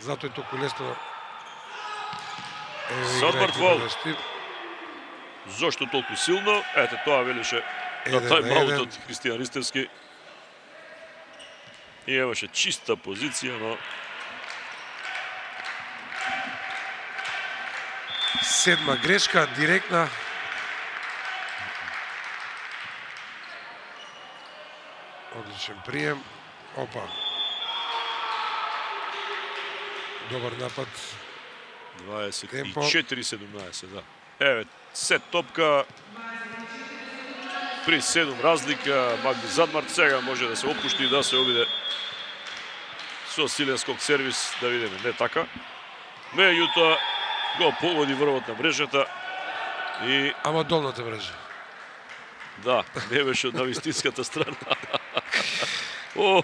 Затоа е толку лесно. Занбар фол. Зошто толку силно? Ете, тоа велише на тајм-аутот Христијан Ристевски. И имаше чиста позиција, но седма грешка, директна. Одличен прием. Опа. Добар напад. 24-17, да. Еве, сет топка. При 7 разлика, Магди Задмарт сега може да се опушти и да се обиде со силен скок сервис, да видиме, не така. Меѓутоа го погоди врвот на мрежата и Ама долната мрежа. да, не беше од навистинската страна.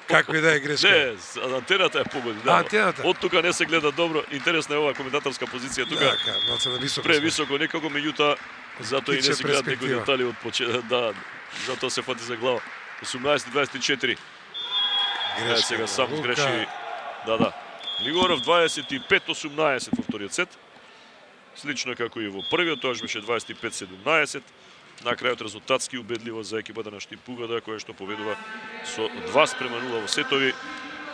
Како и да е грешка. Не, антената е погоди. Да. Антената. Од тука не се гледа добро. Интересна е оваа коментаторска позиција тука. Така, малце на високо. Превисоко некако, меѓутоа затоа и не се гледат некои детали од да, затоа се фати за глава. 18-24. Грешка. Сега сам сгреши. Да. Лигоров 25-18 во вториот сет. Слично како и во првиот, тоаш беше 25-17. На крајот резултатски убедливо за екипата на Штип Пугада, која што победува со 2-0 во сетови.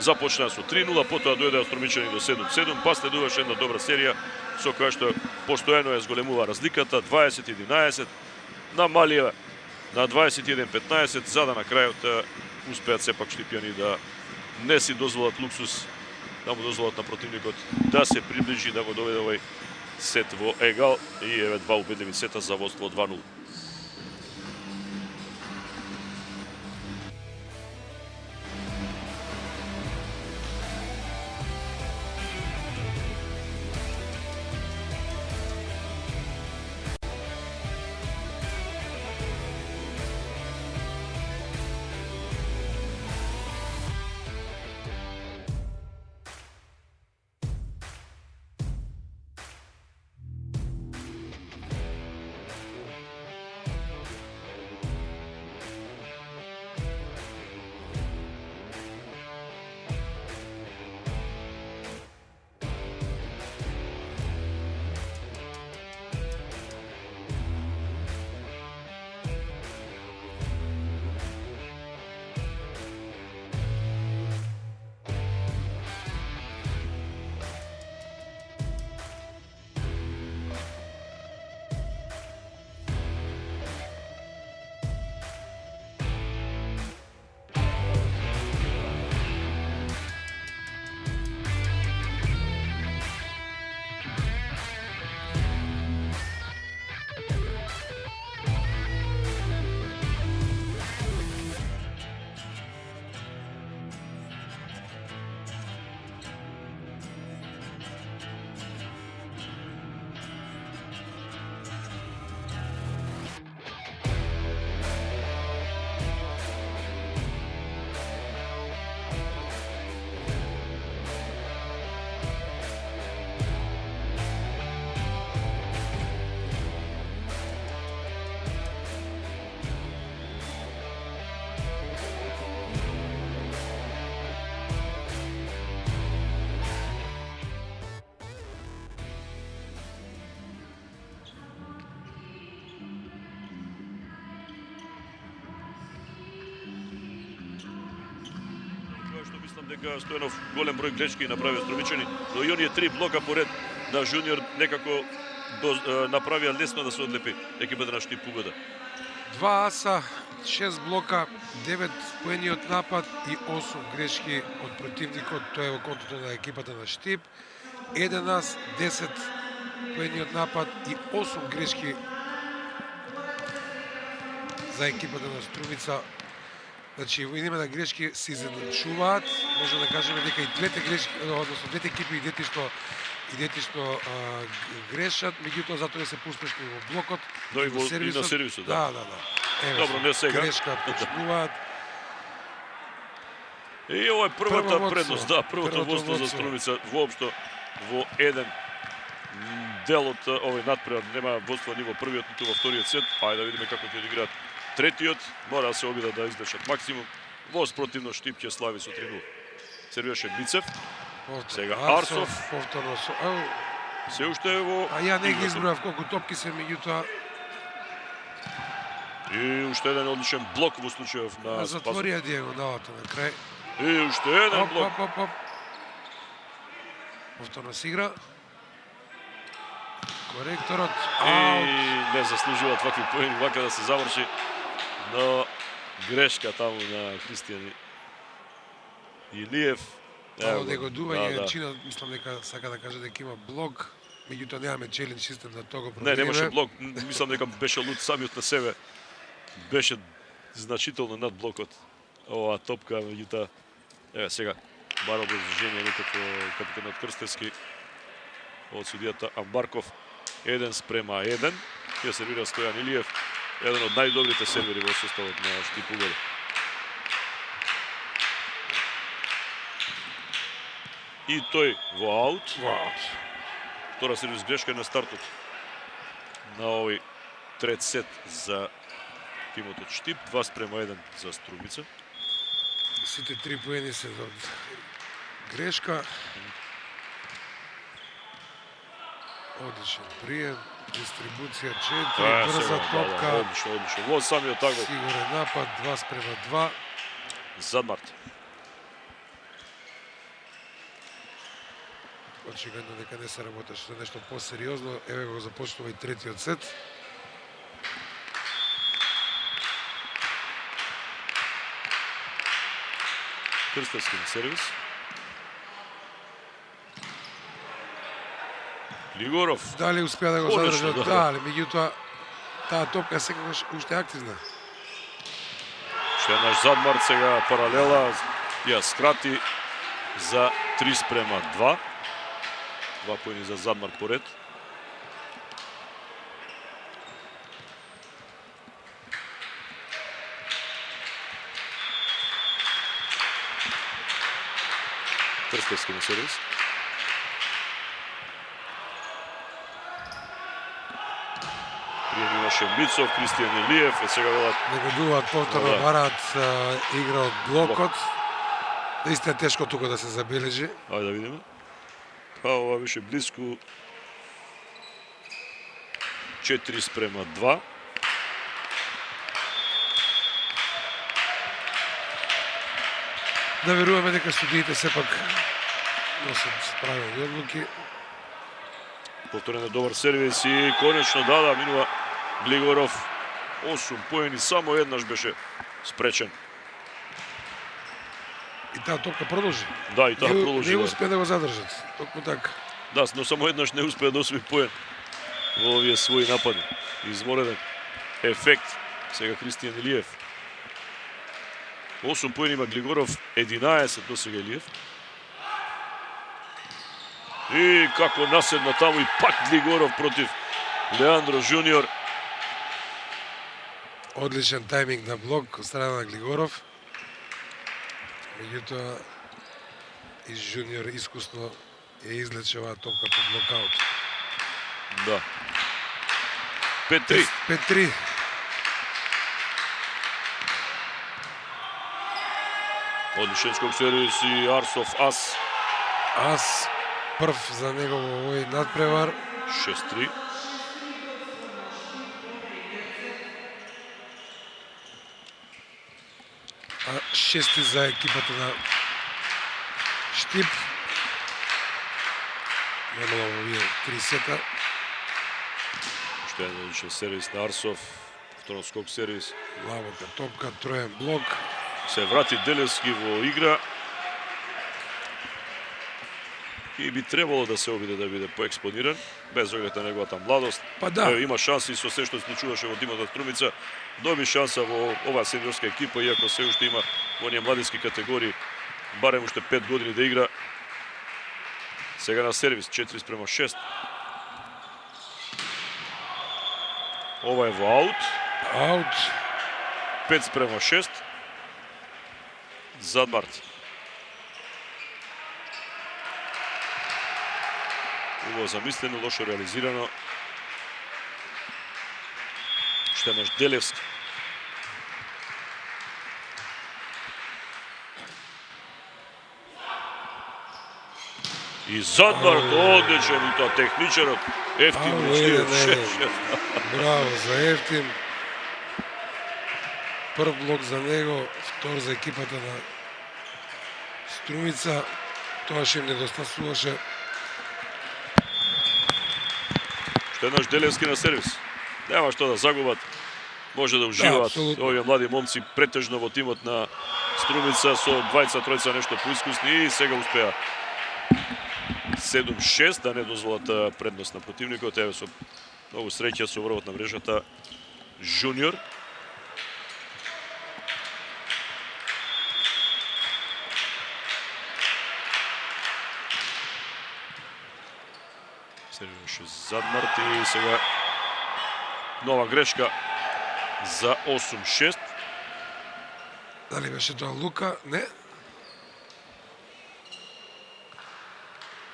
Започнаа со 3-0, потоа дојдеа Струмичани до 7-7, па следуваше една добра серија со која што постојано ја зголемува разликата, 20-11, намалија на 21-15, за да на крајот успеат сепак штипјани да не си дозволат луксус, да му дозволат на противникот да се приближи, да го доведе овој сет во егал и еве два убедливи сета за водство 2-0. што мислам дека Стојанов голем број грешки направи Струмичани, но и оние 3 блока поред на Жуниор некако направија лесно да се одлепи екипата на Штип победа. 2 аса, 6 блока, 9 поени од напад и 8 грешки од противникот, тоа е во контото на екипата на Штип. 1 ас, 10 поени од напад и 8 грешки за екипата на Струмица. Значи, во име на грешки се изедначуваат. Може да кажеме дека и двете грешки, односно двете екипи идентично грешат, меѓутоа затоа се поуспешни во блокот, Но и на сервисот, да. Да. Еве, Добро, не сега. грешка почнуваат. И ова е првата водство. предност, да, првото водство за Струмица воопшто во еден дел од овој надпревар. Нема водство ни во првиот, ниту во вториот сет. Ајде да видиме како ќе играат третиот. Мора да се обидат да извлечат максимум. Во спротивно Штип ќе слави со 3-0. Сервираше Бицев. Сега Арсов. Повторно Се уште е во... А ја не ги играта. избројав колку топки се, меѓутоа И уште еден одличен блок во случајов на Спасов. затворија дијагоналата на крај. И уште еден Оп, блок. оп, оп, оп. Повторно се игра. Коректорот. И не заслужува такви поени, вака да се заврши. Но грешка таму на Христијан Илиев. Мало негодување, да. Чина, мислам дека сака да каже дека има блок, меѓутоа немаме челендж систем да тоа го Не, провериме. немаше блок. Мислам дека беше лут самиот на себе. Беше значително над блокот. Ова топка, меѓутоа, еве сега, бар образложение некако капитанот Крстевски од судијата Амбарков. 1:1. Ќе сервира Стојан Илиев, еден од најдобрите сервери во составот на Штип победа. И тој во аут. Втора сервис грешка на стартот на овој трет сет за тимот од Штип. 2:1 за Струмица. Сите 3 поени се од грешка. Одличен прием, дистрибуција 4, брза топка, Одлично. Во самиот тагол. сигурен напад, 2:2. Задмарт. Очигледно дека не се работеше за нешто посериозно. Еве го започнува и третиот сет. Крстевски на сервис. Глигоров. Дали успеа да го Конечно, задржат? да. Дали, меѓутоа таа топка секогаш уште активна. Ше еднаш Задмарт сега паралела. Ја скрати за 3:2. 2 поени за Задмарт поред. Крстевски на сервис. Прием имаше Мицов, Христијан Илиев, сега велат Негодуваат повторно, Да. бараат игра од блокот. Наистина тешко тука да се забележи. Ајде да видиме. Па ова беше близко 4:2. Да веруваме дека судиите сепак носат правилни одлуки. Повторен е добар сервис и конечно минува Глигоров. 8 поени, само еднаш беше спречен. И таа топка продолжи. Да, и таа продолжи. Не да. успеа да го задржат. Токму така. Да, но само еднаш не успеа да освои поен во овие своји напади. Измореден ефект. Сега Христијан Илиев. 8 поени има Глигоров, 11 до сега Илиев. И како наседна таму и пак Глигоров против Леандро Жуниор. Одличен тајминг на блок од страна на Глигоров. Меѓутоа и Жуниор искусно ја излече оваа топка по блокаут. Да. 5-3. 5-3. Одличен скок сервис и Арсов ас. Ас прв за него во овој надпревар. 6-3. А 6 за екипата на Штип. Немало овие 3 сета. Уште еден одличен сервис на Арсов. Повторно скок сервис. Лавока топка, троен блок. Се врати Делевски во игра. И би требало да се обиде да биде поекспониран, без оглед на неговата младост. Па да. Има шанси со се што се случуваше во тимот на Струмица. Доби шанса во оваа сениорска екипа, иако се уште има во оние младински категории барем уште 5 години да игра. Сега на сервис 4:6. Ова е во аут. Аут. 5:6. Задмарт. Убаво замислено, лошо реализирано. Уште еднаш Делевски. И Задмарт, одличен и тоа техничарот. Ефтин Мичкиев, 6-6. Браво за Ефтин. Прв блок за него, втор за екипата на Струмица. Тоа ше им недостасуваше. Уште еднаш Делевски на сервис. Нема што да загубат. Може да уживаат овие млади момци претежно во тимот на Струмица со двајца, тројца нешто поискусни и сега успеа 7-6 да не дозволат предност на противникот. Еве со многу среќа со врвот на мрежата Жуниор. Сервираше Задмарт и сега нова грешка за 8-6. Дали беше тоа Лука? Не.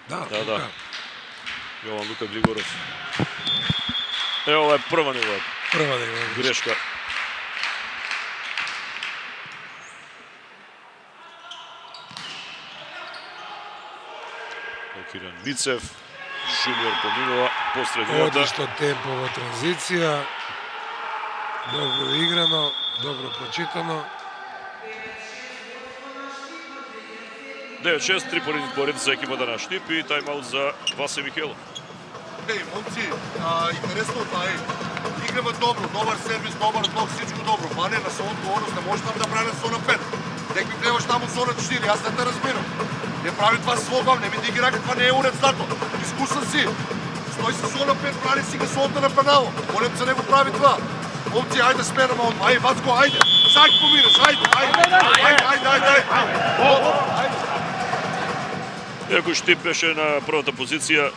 Да, Да, Лука. да. Јован Лука Глигоров. Ова е прва негова Прва негова грешка. Блокиран Мицев. Жуниор поминува по средината. Одлично темпо во транзиција. Добро играно, добро прочитано. 9-6, 3 поред за екипата на Штип и тайм-аут за Васе Михелов. Еј, момци, интересно тоа е. Играме добро, добар сервис, добар блок, всичко добро. Бане на со одговорност, не може там да бране зона 5. Дек ми требаш таму зона 4, јас не те разбирам. Не прави това слогам, не ми да игра каква не е уред знато. Искусен си. Стои се зона 5, брани си га солта на пенало. Молем се не го прави това. Момци, ајде сменаме од ај Вацко, ајде. Сак помираш, ајде, ајде. Иако Штип беше на првата позиција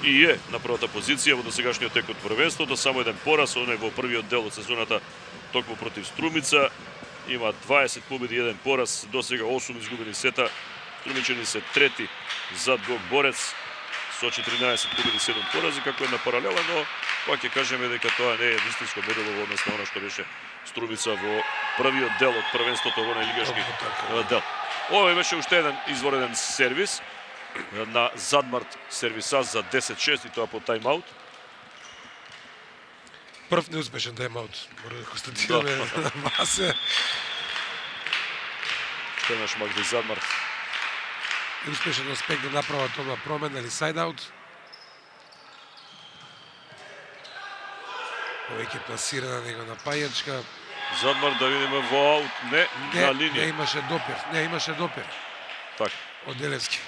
и е на првата позиција во досегашниот тек од првенството, само еден пораз, оној во првиот дел од сезоната токму против Струмица. Има 20 победи и 1 пораз, досега 8 изгубени сета. Струмичани се трети зад Гог Борец со 14 победи, 7 порази, како една паралела, но пак ќе кажеме дека тоа не е вистинско мерило во однос на она што беше Струмица во првиот дел од првенството во лигашки дел. Ова беше уште еден извореден сервис на Задмарт, сервиса за 10-6 и тоа по тайм-аут. Прв неуспешен тайм-аут, мора да констатираме на Васе. Уште еднаш Магди Задмарт. Успешен успех да направат тоа промена или сайд-аут. Овеќе пласирана него на пајачка. Задмарт да видиме во аут, не на линија. Не имаше допир, не имаше допир. Така. Од Делевски.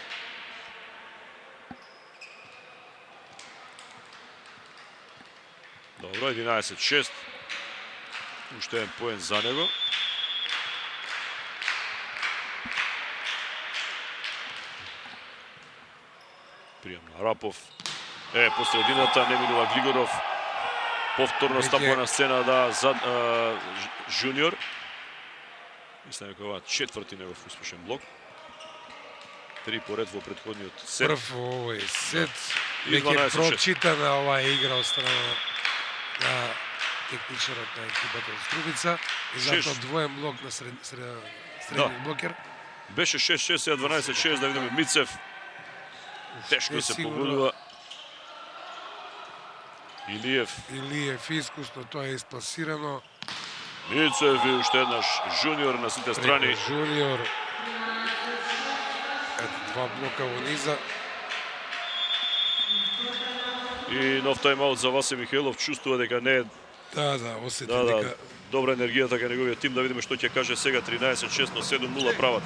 Добро, 11-6. Уште еден поен за него. Пријам на Рапов. По средината не минува Глигоров. Повторно стапува на сцена за Жуниор. Мислам дека ова четврти негов успешен блок. 3 поред во претходниот сет. Прв во овој сет. И Веќе 12-6. прочитана оваа игра од страна на техничарот на екипата од Струмица. И затоа двоен блок на средниот блокер. Беше 6-6, сега 12-6, да видиме Мицев. Тешко се погодува. Илиев искусно, тоа е испласирано. Мицев и уште еднаш Жуниор на сите страни. Жуниор. Ето, два блока во низа. И нов тайм-аут за Васе Михаилов, чувствува дека не е Да, осети да, дека добра енергијата кај неговиот тим, да видиме што ќе каже сега. 13-6 но 7-0 прават.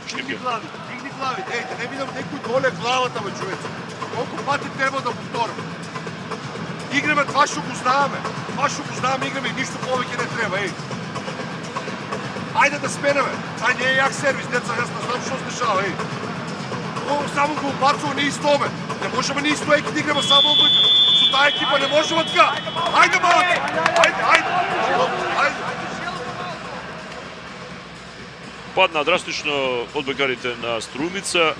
Штипке. Дигни глави, ејте, не видам некој доле главата, бе, човече. Колку пати треба да повторам. Играме това што го знаеме. Това што го знаеме, играме и ништо повеќе не треба, еј. Ајде да сменеме. Ај не е јак сервис, деца, јас не знам што се дешава, еј. Ово само го убацува ние истоме. Не можеме ние исто еки да играме само обрка. Со таа екипа не можеме така. Ајде, малце. Ајде. Падна драстично одбекарите на Струмица.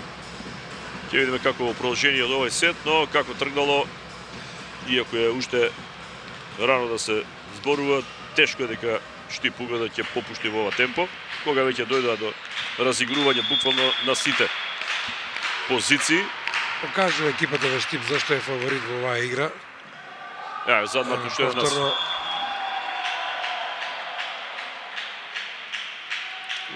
Ќе видиме како во продолжение од овој сет, но како тргнало, иако е уште рано да се зборува, тешко е дека Штип угледа ќе попушти во ова темпо, кога веќе дојдоа до разигрување буквално на сите позиции. покажува екипата на Штип зашто е фаворит во оваа игра. Задмар уште еднаш.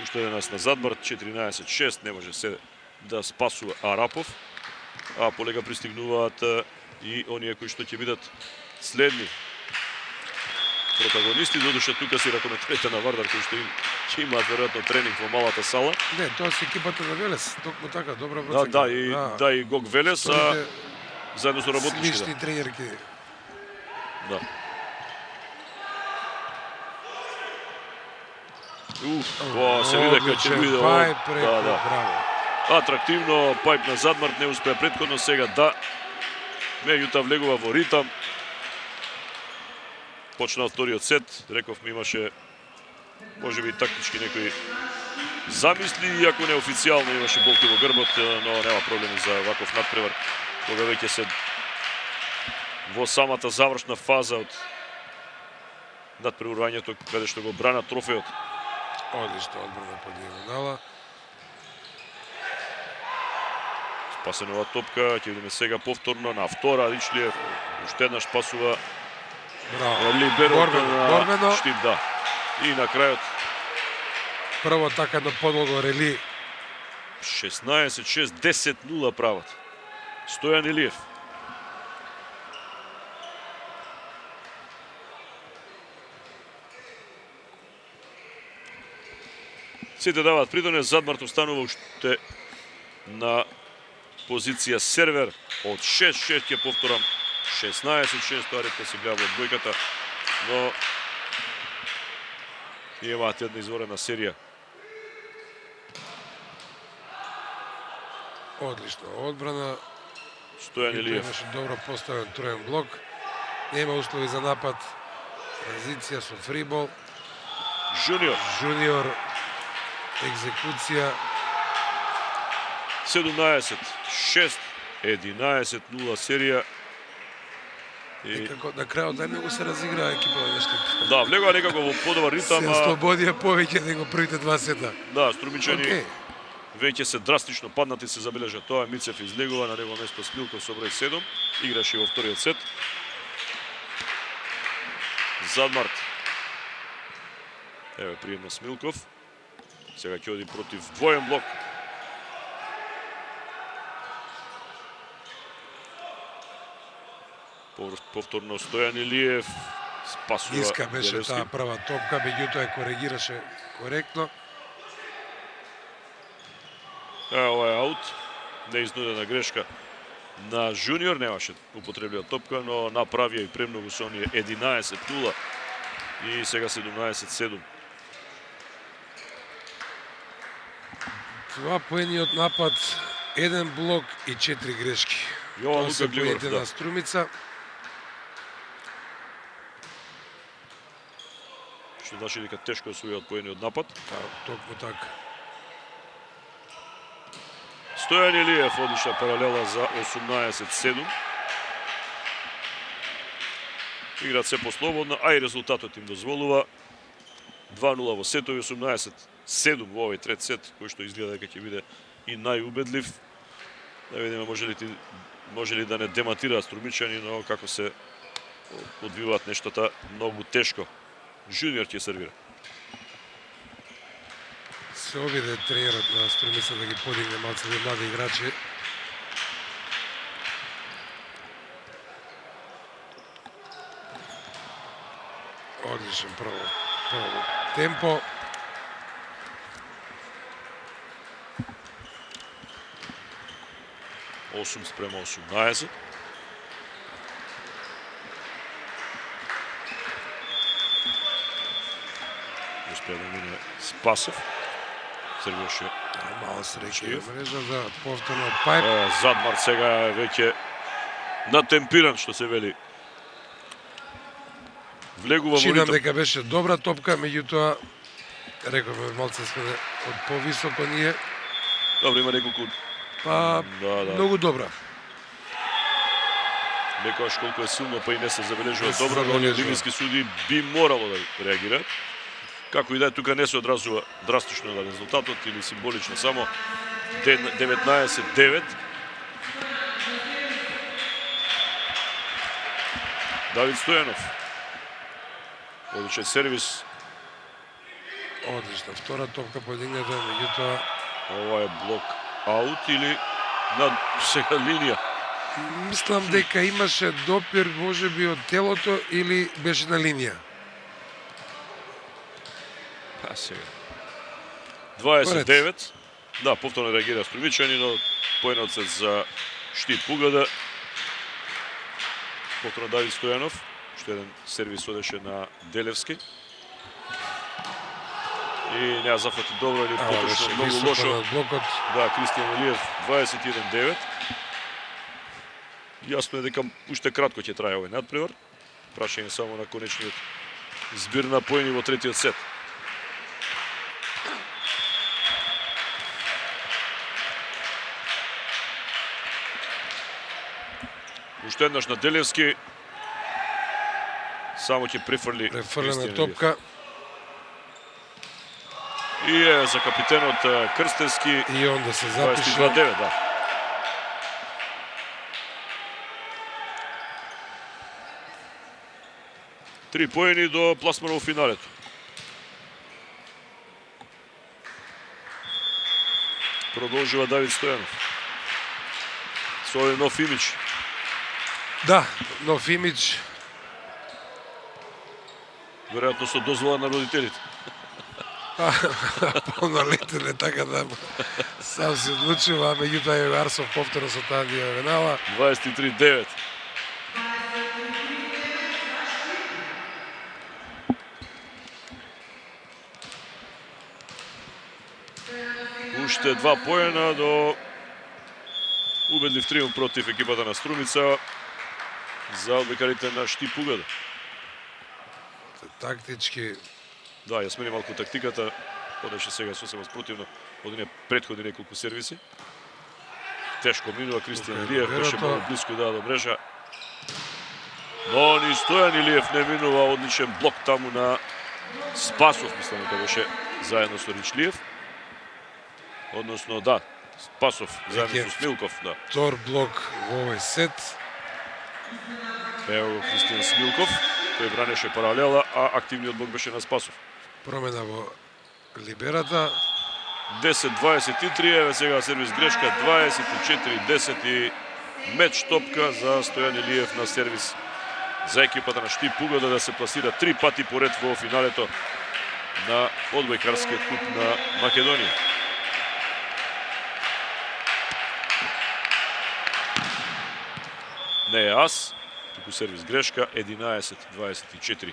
Уште еднаш на Задмар, 14-6, не може се да спасува Арапов, а полека пристигнуваат и оние кои што ќе бидат следни протагонисти. Додуше тука си ракометарите на Вардар кои што ќе имаат веројатно тренинг во малата сала. Не, тоа се екипата на Велес, токму така, добра Да, проценка. и Гог Велес, а заедно со работнички. Слични тренерки. Да. Се виде кај ќе биде Пајп, преко, да. браво. Атрактивно, Пајп на Задмарт не успеа претходно, сега да. Меѓутоа влегува во ритам. Почна вториот сет, рековме имаше можеби тактички некои замисли, иако не официјално имаше болки во грбот, но нема проблеми за ваков надпревар, кога веќе се во самата завршна фаза од надпреварувањето, каде што го брана трофеот. Одлично одбрана по дијагонала. Спасенова топка, ќе видиме сега повторно на втора Ричлиев, уште еднаш спасува Браво. либерото Борбено. на Штип, да. И на крајот Прво така на подолго рели. 16-6, 10-0 прават. Стојан Илиев. Сите даваат придонес, Задмарт останува уште на позиција сервер од 6-6, ќе повторам, 16-6, тоа ретко се гледа од бојката, но имаат една изворена серија. Одлично одбрана. Стојан Илиев. Имаше добро поставен троен блок. Нема услови за напад. Транзиција со фрибол. Жуниор. Жуниор. Екзекуција. 17-6, 11-0 серија. И како на крајот најмногу се разиграа екипа на Штип. Да, влегува некако во подобар ритам. Се слободија повеќе него првите два сета. Да, Струмичани Океј. веќе се драстично паднати, се забележа тоа. Мицев излегува, на него место Смилков со број 7. Играше во вториот сет. Задмарт. Еве прием на Смилков. Сега ќе оди против двоен блок. Повторно Стојан Илиев. Спасува Иска беше Јелевски. таа прва топка, меѓутоа ја коригираше коректно. Ова е аут. Неизнудена грешка на Жуниор. Немаше употребија топка, но направија и премногу со оние 11-0 и сега 17-7. Два поениот напад, еден блок и 4 грешки. Јован Тоа Лука се Глигоров, поените да. на Струмица. Што значи дека тешко освојуваат поениот напад. Токму така. Стојан Илиев одлична паралела за 18-7. Играат се послободно, а и резултатот им дозволува 2-0 во сетови, 18-7 во овој трет сет, кој што изгледа дека ќе биде и најубедлив. Да видиме може ли да не дематираат Струмичани, но како се одвиваат нештата многу тешко. Жуниор ќе сервира. се обиде тренерот на Струмица да ги подигне малце овие млади играчи. Одличен прво темпо. Осум спрема 18. Успеа да мине Спасов. Сервираше Мало среќа и мрежа за повторно Пајп. Задмар сега е веќе натемпиран, што се вели. Влегува во Чинам ритм. дека беше добра топка, меѓутоа рековме малце сме од повисоко ние, Добро, има неколку. па Да. многу добра. Некојаш колку е силно, па и не се забележува Не се добро, но оние забележува. лигински суди би морало да реагираат. Како и да е, тука не се одразува драстично на резултатот или символично, само 19-9. Давид Стојанов. Одличен сервис. Одлична втора топка подигната, меѓутоа Ова е блок аут или на сега линија. мислам дека имаше допир можеби од телото или беше на линија. Па сега. 29. Да, повторно реагира Струмичани, но поенот се за Штип Пугада. Повторно Давид Стојанов. Уште еден сервис одеше на Делевски. И неа зафати добро или поточно многу лошо. на блокот. Да, Кристијан Илиев 21-9. Јасно е дека уште кратко ќе трае овој надпревар. Прашање само на конечниот збир на поени во третиот сет. Уште еднаш на Делевски. Само ќе префрли Префрлена Кристијан топка Илиев. И е за капитенот Крстевски. и онда се запише 22-9, да. Три поени до пласмана во финалето. Продолжува Давид Стојанов. Со овој нов имидж. Да, нов имидж. Веројатно со дозвола на родителите. Полнолетен е така да сам се одлучува, а меѓутоа е Арсов повторно со таа диагонала. 23-9. Уште два поена до убедлив триумф против екипата на Струмица за одбекарите на Штип Пугада. Тактички Да, ја смени малку тактиката, одеше сега сосема спротивно од оние претходни неколку сервиси. Тешко минува Кристијан Тука е Илиев, беше либерото. многу близко да до мрежа. Но ни Стојан Илиев не минува, одличен блок таму на Спасов, мислам дека беше заедно со Ричлиев. Односно, да, Спасов заедно Веќе со Смилков, да. втор блок во овој сет. Ево го Кристијан Смилков, тој бранеше паралела, а активниот блок беше на Спасов. Промена во либерата. 10-23, еве сега сервис грешка, 24-10 и меч топка за Стојан Илиев на сервис за екипата на Штип Пугада да се пласира 3 пати поред во финалето на одбојкарскиот куп на Македонија. Не е ас, туку сервис грешка, 11-24.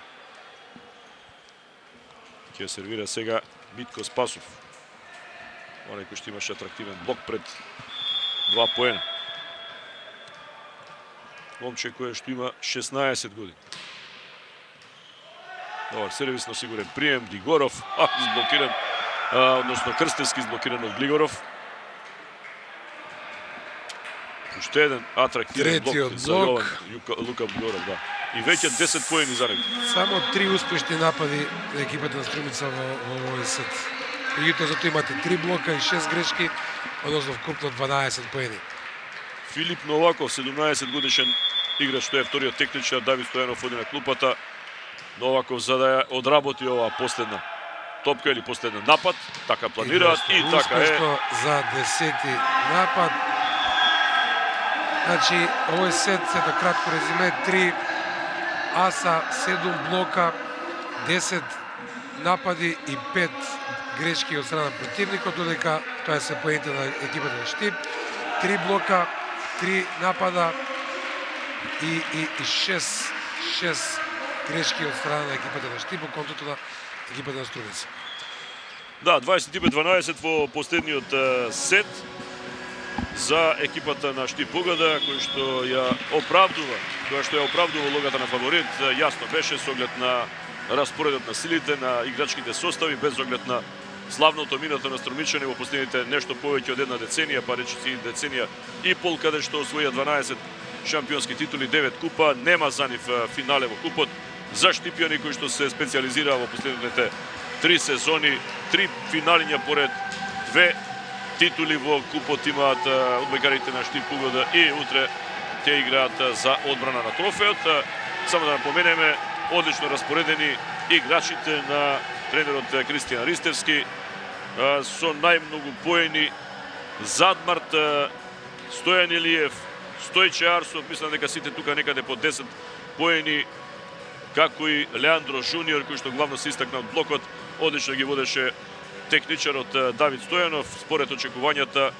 Ќе сервира сега Митко Спасов. Онај кој што имаше атрактивен блок пред 2 поена. Момче кој што има 16 години. Добар сервис на сигурен прием, Глигоров, изблокиран, односно Крстевски изблокиран од Глигоров. Уште еден атрактивен Третиот блок за блок. Јован Лука Глигоров, да. И веќе 10 поени за него. Само 3 успешни напади на екипата на Струмица во овој сет. Меѓутоа зато имате 3 блока и 6 грешки, односно вкупно 12 поени. Филип Новаков, 17 годишен играч, што е вториот техничар, Давид Стојанов оди на клупата. Новаков за да ја одработи оваа последна топка или последен напад, така планираат и така е. Успешно за 10-ти напад. Значи, овој сет на кратко резиме, 3 аса, 7 блока, 10 напади и 5 грешки од страна на противникот, додека тоа се поените на екипата на Штип. 3 блока, 3 напада и 6 грешки од страна на екипата на Штип, во контото на екипата на Струмица. Да, 25-12 во последниот сет за екипата на Штип Погода, која што ја оправдува логата на фаворит. Јасно беше со оглед на распоредот на силите, на играчките состави, без оглед на славното минато на Струмичани во последните нешто повеќе од една деценија, па речиси деценија и пол, каде што освоија 12 шампионски титули, 9 купа, нема за нив финале во купот. За штипјани кои што се специализираа во последните 3 сезони, 3 финалиња поред, 2 титули во купот имаат одбегарите на Штип Погода и утре ќе играат за одбрана на трофеот. Само да напоменеме, одлично распоредени играчите на тренерот Кристијан Ристевски, со најмногу поени Задмарт, Стојан Илиев, Стојче Арсов, мислам дека сите тука некаде по 10 поени, како и Леандро Жуниор, кој што главно се истакна од блокот. Одлично ги водеше техничарот Давид Стојанов. Според очекувањата,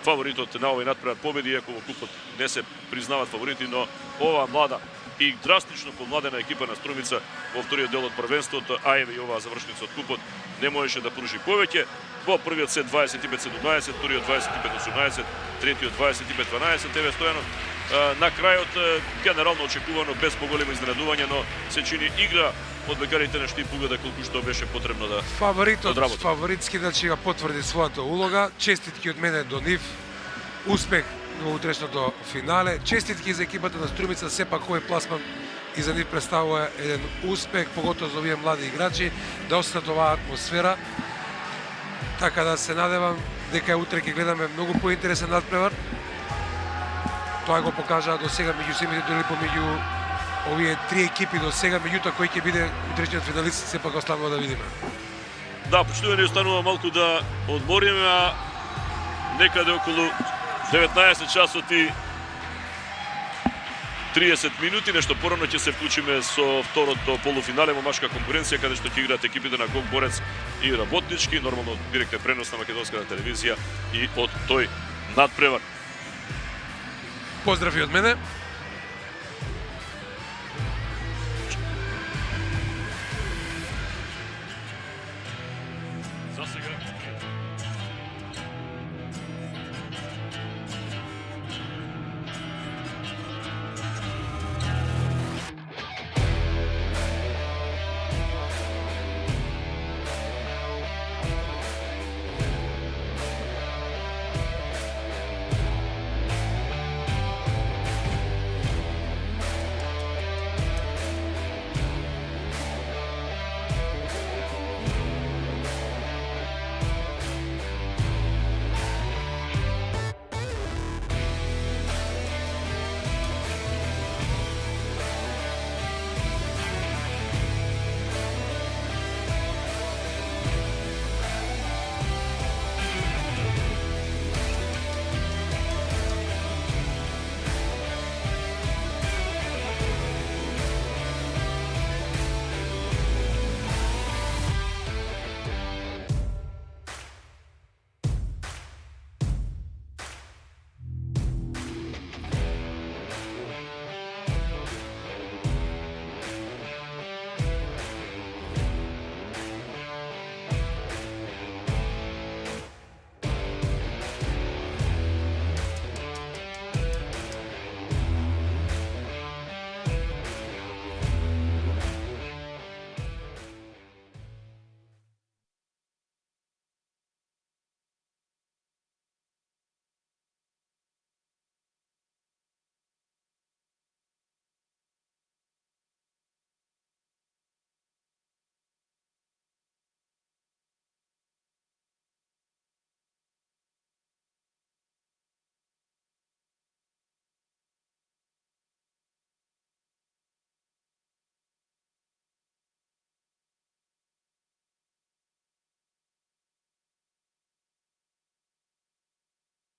фаворитот на овој надпревар победи, иако во купот не се признаваат фаворити, но оваа млада и драстично помладена екипа на Струмица во вториот дел од првенството, а еве и оваа завршница од купот, не можеше да пружи повеќе. Во првиот сет 25-17, вториот 25-18, третиот 25-12, еве Стојанов. На крајот генерално очекувано, без поголемо изненадување, но се чини игра од бекарите на Штип Погода колку што беше потребно да одработи. Фаворитски да ќе потврди својата улога. Честитки од мене до нив. Успех во утрешното финале. Честитки за екипата на Струмица, сепак овој пласман и за нив представува еден успех, поготово за овие млади играчи, да останат оваа атмосфера. Така да се надевам дека утре ќе гледаме многу поинтересен надпревар. Тоа го покажаа до сега меѓу семите, дори помеѓу овие 3 екипи до сега, меѓутоа кој ќе биде утрешниот финалист, сепак останува да видиме. Да, почнува ни останува малку да одмориме, а некаде околу 19 часот и 30 минути, нешто порано ќе се вклучиме со второто полуфинале во машка конкуренција, каде што ќе играат екипите на Гог Борец и Работнички, нормално директен пренос на македонската телевизија и од тој надпревар. Поздрави од мене.